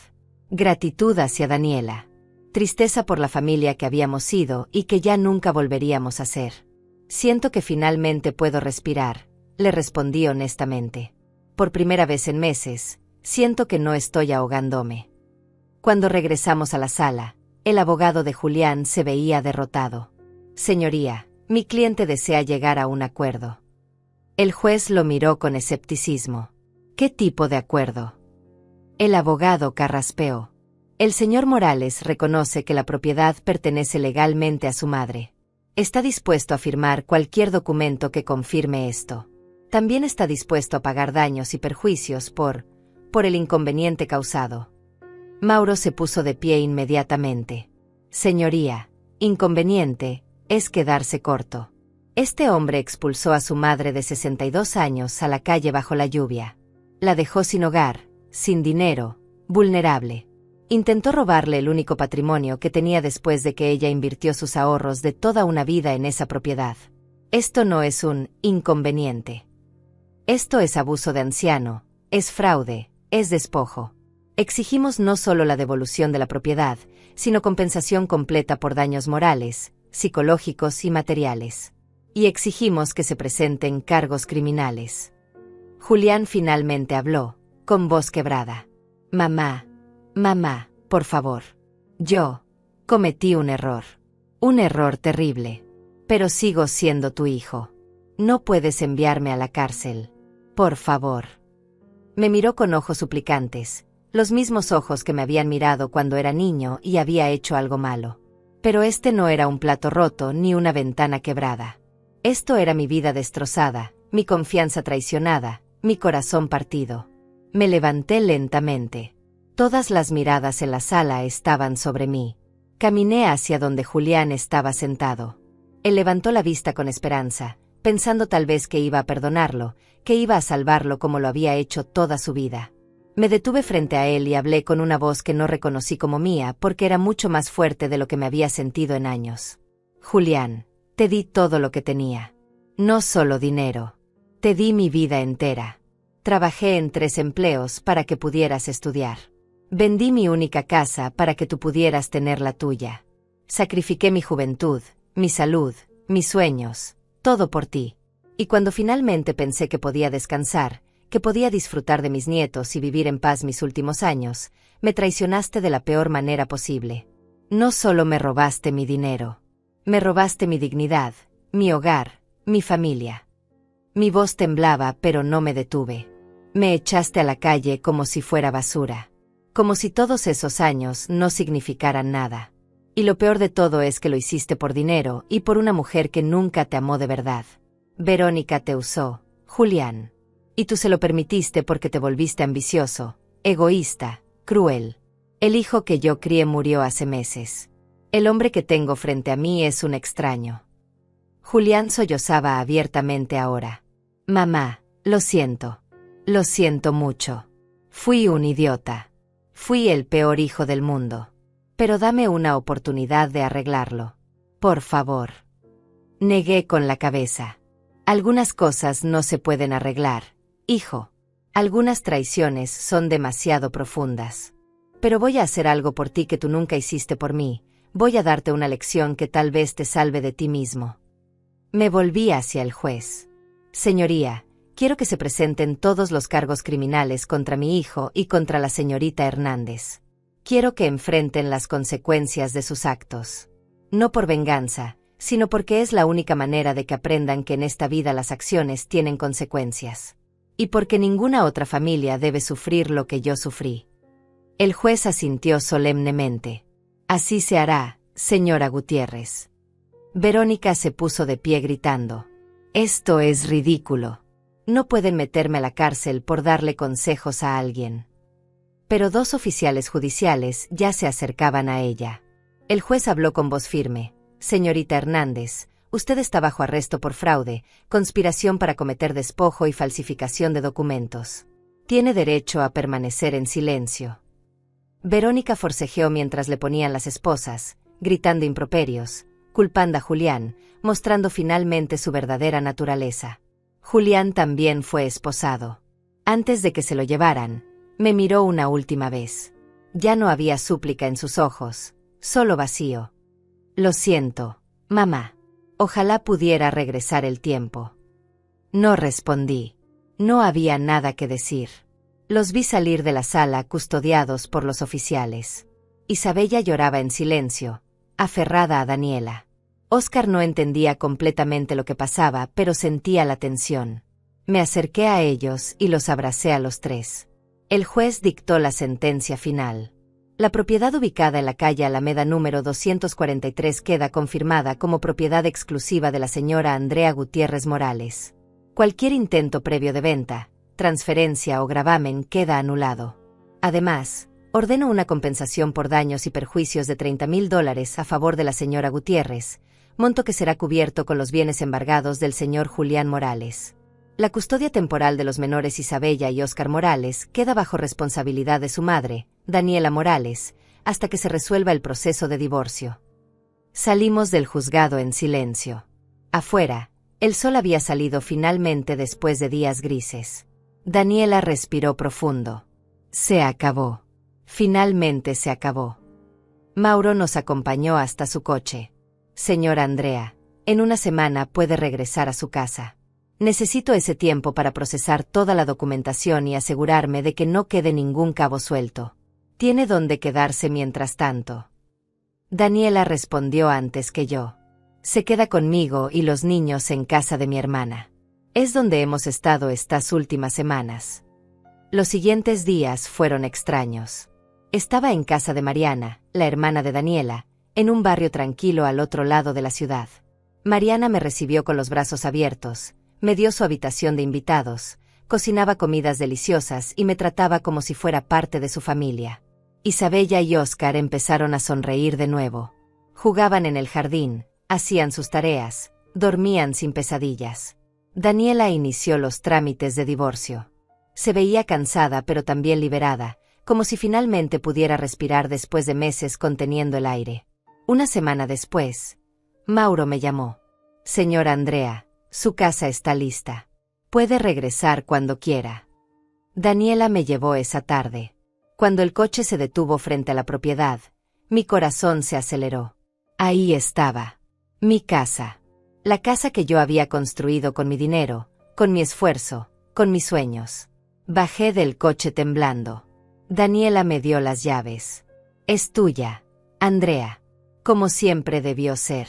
Gratitud hacia Daniela. Tristeza por la familia que habíamos sido y que ya nunca volveríamos a ser. Siento que finalmente puedo respirar, le respondí honestamente. Por primera vez en meses, siento que no estoy ahogándome. Cuando regresamos a la sala, el abogado de Julián se veía derrotado. Señoría, mi cliente desea llegar a un acuerdo. El juez lo miró con escepticismo. ¿Qué tipo de acuerdo? El abogado carraspeó. El señor Morales reconoce que la propiedad pertenece legalmente a su madre. Está dispuesto a firmar cualquier documento que confirme esto. También está dispuesto a pagar daños y perjuicios por el inconveniente causado. Mauro se puso de pie inmediatamente. Señoría, inconveniente es quedarse corto. Este hombre expulsó a su madre de 62 años a la calle bajo la lluvia. La dejó sin hogar, sin dinero, vulnerable. Intentó robarle el único patrimonio que tenía después de que ella invirtió sus ahorros de toda una vida en esa propiedad. Esto no es un inconveniente. Esto es abuso de anciano, es fraude, es despojo. Exigimos no solo la devolución de la propiedad, sino compensación completa por daños morales, psicológicos y materiales. Y exigimos que se presenten cargos criminales. Julián finalmente habló, con voz quebrada. Mamá, por favor. Yo cometí un error terrible. Pero sigo siendo tu hijo. No puedes enviarme a la cárcel. Por favor. Me miró con ojos suplicantes, los mismos ojos que me habían mirado cuando era niño y había hecho algo malo. Pero este no era un plato roto ni una ventana quebrada. Esto era mi vida destrozada, mi confianza traicionada, mi corazón partido. Me levanté lentamente. Todas las miradas en la sala estaban sobre mí. Caminé hacia donde Julián estaba sentado. Él levantó la vista con esperanza, pensando tal vez que iba a perdonarlo, que iba a salvarlo como lo había hecho toda su vida. Me detuve frente a él y hablé con una voz que no reconocí como mía porque era mucho más fuerte de lo que me había sentido en años. Julián, te di todo lo que tenía. No solo dinero. Te di mi vida entera. Trabajé en 3 empleos para que pudieras estudiar. Vendí mi única casa para que tú pudieras tener la tuya. Sacrifiqué mi juventud, mi salud, mis sueños, todo por ti. Y cuando finalmente pensé que podía descansar, que podía disfrutar de mis nietos y vivir en paz mis últimos años, me traicionaste de la peor manera posible. No solo me robaste mi dinero, me robaste mi dignidad, mi hogar, mi familia. Mi voz temblaba, pero no me detuve. Me echaste a la calle como si fuera basura. Como si todos esos años no significaran nada. Y lo peor de todo es que lo hiciste por dinero y por una mujer que nunca te amó de verdad. Verónica te usó, Julián. Y tú se lo permitiste porque te volviste ambicioso, egoísta, cruel. El hijo que yo crié murió hace meses. El hombre que tengo frente a mí es un extraño. Julián sollozaba abiertamente ahora. Mamá, lo siento. Lo siento mucho. Fui un idiota. Fui el peor hijo del mundo. Pero dame una oportunidad de arreglarlo. Por favor. Negué con la cabeza. Algunas cosas no se pueden arreglar, hijo. Algunas traiciones son demasiado profundas. Pero voy a hacer algo por ti que tú nunca hiciste por mí. Voy a darte una lección que tal vez te salve de ti mismo. Me volví hacia el juez. Señoría, quiero que se presenten todos los cargos criminales contra mi hijo y contra la señorita Hernández. Quiero que enfrenten las consecuencias de sus actos. No por venganza, sino porque es la única manera de que aprendan que en esta vida las acciones tienen consecuencias. Y porque ninguna otra familia debe sufrir lo que yo sufrí. El juez asintió solemnemente. Así se hará, señora Gutiérrez. Verónica se puso de pie gritando. Esto es ridículo. No pueden meterme a la cárcel por darle consejos a alguien. Pero 2 oficiales judiciales ya se acercaban a ella. El juez habló con voz firme. Señorita Hernández, usted está bajo arresto por fraude, conspiración para cometer despojo y falsificación de documentos. Tiene derecho a permanecer en silencio. Verónica forcejeó mientras le ponían las esposas, gritando improperios. culpando a Julián, mostrando finalmente su verdadera naturaleza. Julián también fue esposado. Antes de que se lo llevaran, me miró una última vez. Ya no había súplica en sus ojos, solo vacío. Lo siento, mamá. Ojalá pudiera regresar el tiempo. No respondí. No había nada que decir. Los vi salir de la sala custodiados por los oficiales. Isabella lloraba en silencio, aferrada a Daniela. Óscar no entendía completamente lo que pasaba, pero sentía la tensión. Me acerqué a ellos y los abracé a los tres. El juez dictó la sentencia final. La propiedad ubicada en la calle Alameda número 243 queda confirmada como propiedad exclusiva de la señora Andrea Gutiérrez Morales. Cualquier intento previo de venta, transferencia o gravamen queda anulado. Además, ordeno una compensación por daños y perjuicios de $30,000 a favor de la señora Gutiérrez, monto que será cubierto con los bienes embargados del señor Julián Morales. La custodia temporal de los menores Isabella y Óscar Morales queda bajo responsabilidad de su madre, Daniela Morales, hasta que se resuelva el proceso de divorcio. Salimos del juzgado en silencio. Afuera, el sol había salido finalmente después de días grises. Daniela respiró profundo. Se acabó. Finalmente se acabó. Mauro nos acompañó hasta su coche. Señora Andrea, en una semana puede regresar a su casa. Necesito ese tiempo para procesar toda la documentación y asegurarme de que no quede ningún cabo suelto. Tiene dónde quedarse mientras tanto. Daniela respondió antes que yo. Se queda conmigo y los niños en casa de mi hermana. Es donde hemos estado estas últimas semanas. Los siguientes días fueron extraños. Estaba en casa de Mariana, la hermana de Daniela, en un barrio tranquilo al otro lado de la ciudad. Mariana me recibió con los brazos abiertos, me dio su habitación de invitados, cocinaba comidas deliciosas y me trataba como si fuera parte de su familia. Isabella y Óscar empezaron a sonreír de nuevo. Jugaban en el jardín, hacían sus tareas, dormían sin pesadillas. Daniela inició los trámites de divorcio. Se veía cansada pero también liberada, como si finalmente pudiera respirar después de meses conteniendo el aire. Una semana después, Mauro me llamó. Señora Andrea, su casa está lista. Puede regresar cuando quiera. Daniela me llevó esa tarde. Cuando el coche se detuvo frente a la propiedad, mi corazón se aceleró. Ahí estaba. Mi casa. La casa que yo había construido con mi dinero, con mi esfuerzo, con mis sueños. Bajé del coche temblando. Daniela me dio las llaves. Es tuya, Andrea. Como siempre debió ser.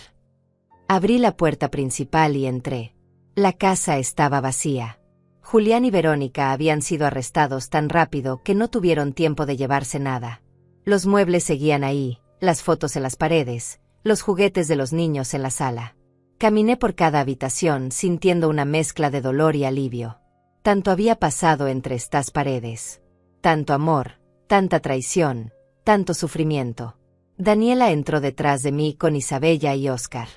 Abrí la puerta principal y entré. La casa estaba vacía. Julián y Verónica habían sido arrestados tan rápido que no tuvieron tiempo de llevarse nada. Los muebles seguían ahí, las fotos en las paredes, los juguetes de los niños en la sala. Caminé por cada habitación sintiendo una mezcla de dolor y alivio. Tanto había pasado entre estas paredes. Tanto amor, tanta traición, tanto sufrimiento. Daniela entró detrás de mí con Isabella y Óscar.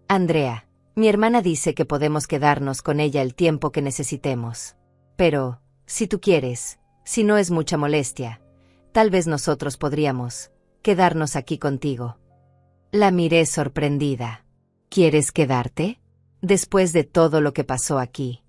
Andrea, mi hermana dice que podemos quedarnos con ella el tiempo que necesitemos. Pero, si tú quieres, si no es mucha molestia, tal vez nosotros podríamos quedarnos aquí contigo. La miré sorprendida. ¿Quieres quedarte? Después de todo lo que pasó aquí.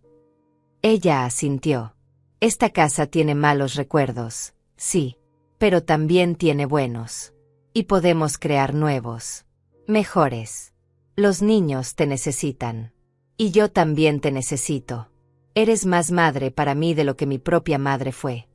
Ella asintió. Esta casa tiene malos recuerdos, sí, pero también tiene buenos. Y podemos crear nuevos, mejores. Los niños te necesitan. Y yo también te necesito. Eres más madre para mí de lo que mi propia madre fue.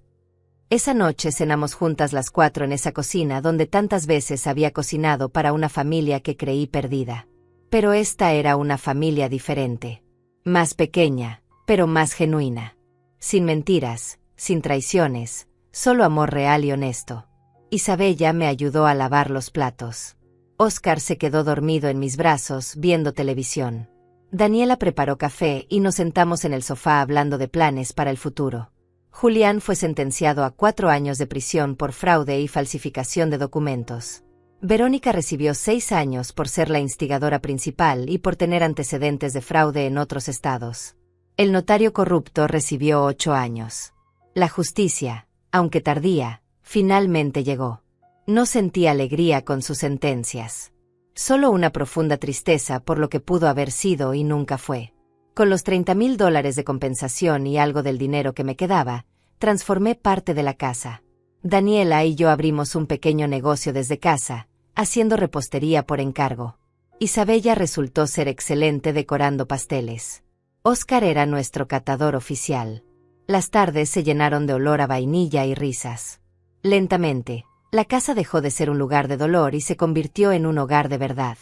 Esa noche cenamos juntas las 4 en esa cocina donde tantas veces había cocinado para una familia que creí perdida. Pero esta era una familia diferente. Más pequeña, pero más genuina. Sin mentiras, sin traiciones, solo amor real y honesto. Isabella me ayudó a lavar los platos. Óscar se quedó dormido en mis brazos viendo televisión. Daniela preparó café y nos sentamos en el sofá hablando de planes para el futuro. Julián fue sentenciado a 4 años de prisión por fraude y falsificación de documentos. Verónica recibió 6 años por ser la instigadora principal y por tener antecedentes de fraude en otros estados. El notario corrupto recibió 8 años. La justicia, aunque tardía, finalmente llegó. No sentí alegría con sus sentencias. Solo una profunda tristeza por lo que pudo haber sido y nunca fue. Con los $30,000 de compensación y algo del dinero que me quedaba, transformé parte de la casa. Daniela y yo abrimos un pequeño negocio desde casa, haciendo repostería por encargo. Isabella resultó ser excelente decorando pasteles. Oscar era nuestro catador oficial. Las tardes se llenaron de olor a vainilla y risas. Lentamente, la casa dejó de ser un lugar de dolor y se convirtió en un hogar de verdad.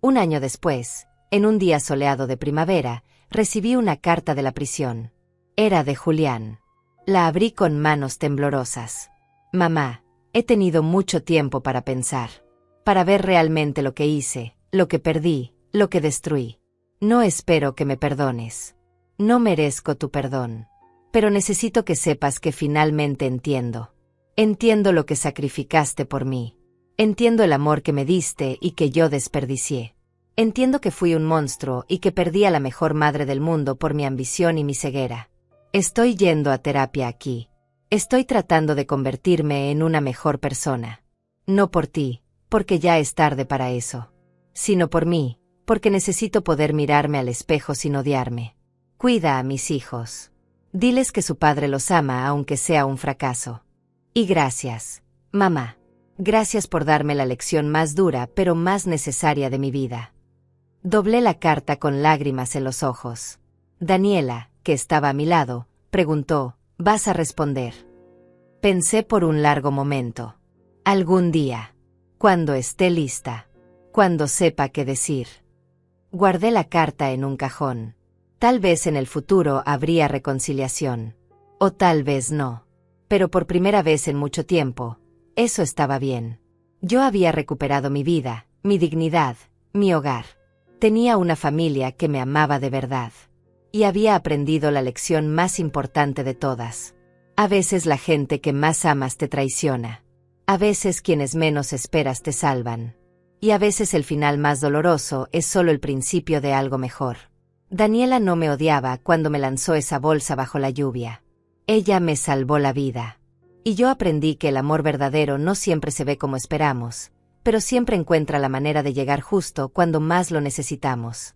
Un año después, en un día soleado de primavera, recibí una carta de la prisión. Era de Julián. La abrí con manos temblorosas. Mamá, he tenido mucho tiempo para pensar. Para ver realmente lo que hice, lo que perdí, lo que destruí. No espero que me perdones. No merezco tu perdón. Pero necesito que sepas que finalmente entiendo. Entiendo lo que sacrificaste por mí. Entiendo el amor que me diste y que yo desperdicié. Entiendo que fui un monstruo y que perdí a la mejor madre del mundo por mi ambición y mi ceguera. Estoy yendo a terapia aquí. Estoy tratando de convertirme en una mejor persona. No por ti, porque ya es tarde para eso. Sino por mí, porque necesito poder mirarme al espejo sin odiarme. Cuida a mis hijos. Diles que su padre los ama aunque sea un fracaso. Y gracias, mamá. Gracias por darme la lección más dura pero más necesaria de mi vida. Doblé la carta con lágrimas en los ojos. Daniela, que estaba a mi lado, preguntó, ¿vas a responder? Pensé por un largo momento. Algún día. Cuando esté lista. Cuando sepa qué decir. Guardé la carta en un cajón. Tal vez en el futuro habría reconciliación. O tal vez no. Pero por primera vez en mucho tiempo, eso estaba bien. Yo había recuperado mi vida, mi dignidad, mi hogar. Tenía una familia que me amaba de verdad. Y había aprendido la lección más importante de todas. A veces la gente que más amas te traiciona. A veces quienes menos esperas te salvan. Y a veces el final más doloroso es solo el principio de algo mejor. Daniela no me odiaba cuando me lanzó esa bolsa bajo la lluvia. Ella me salvó la vida. Y yo aprendí que el amor verdadero no siempre se ve como esperamos, pero siempre encuentra la manera de llegar justo cuando más lo necesitamos.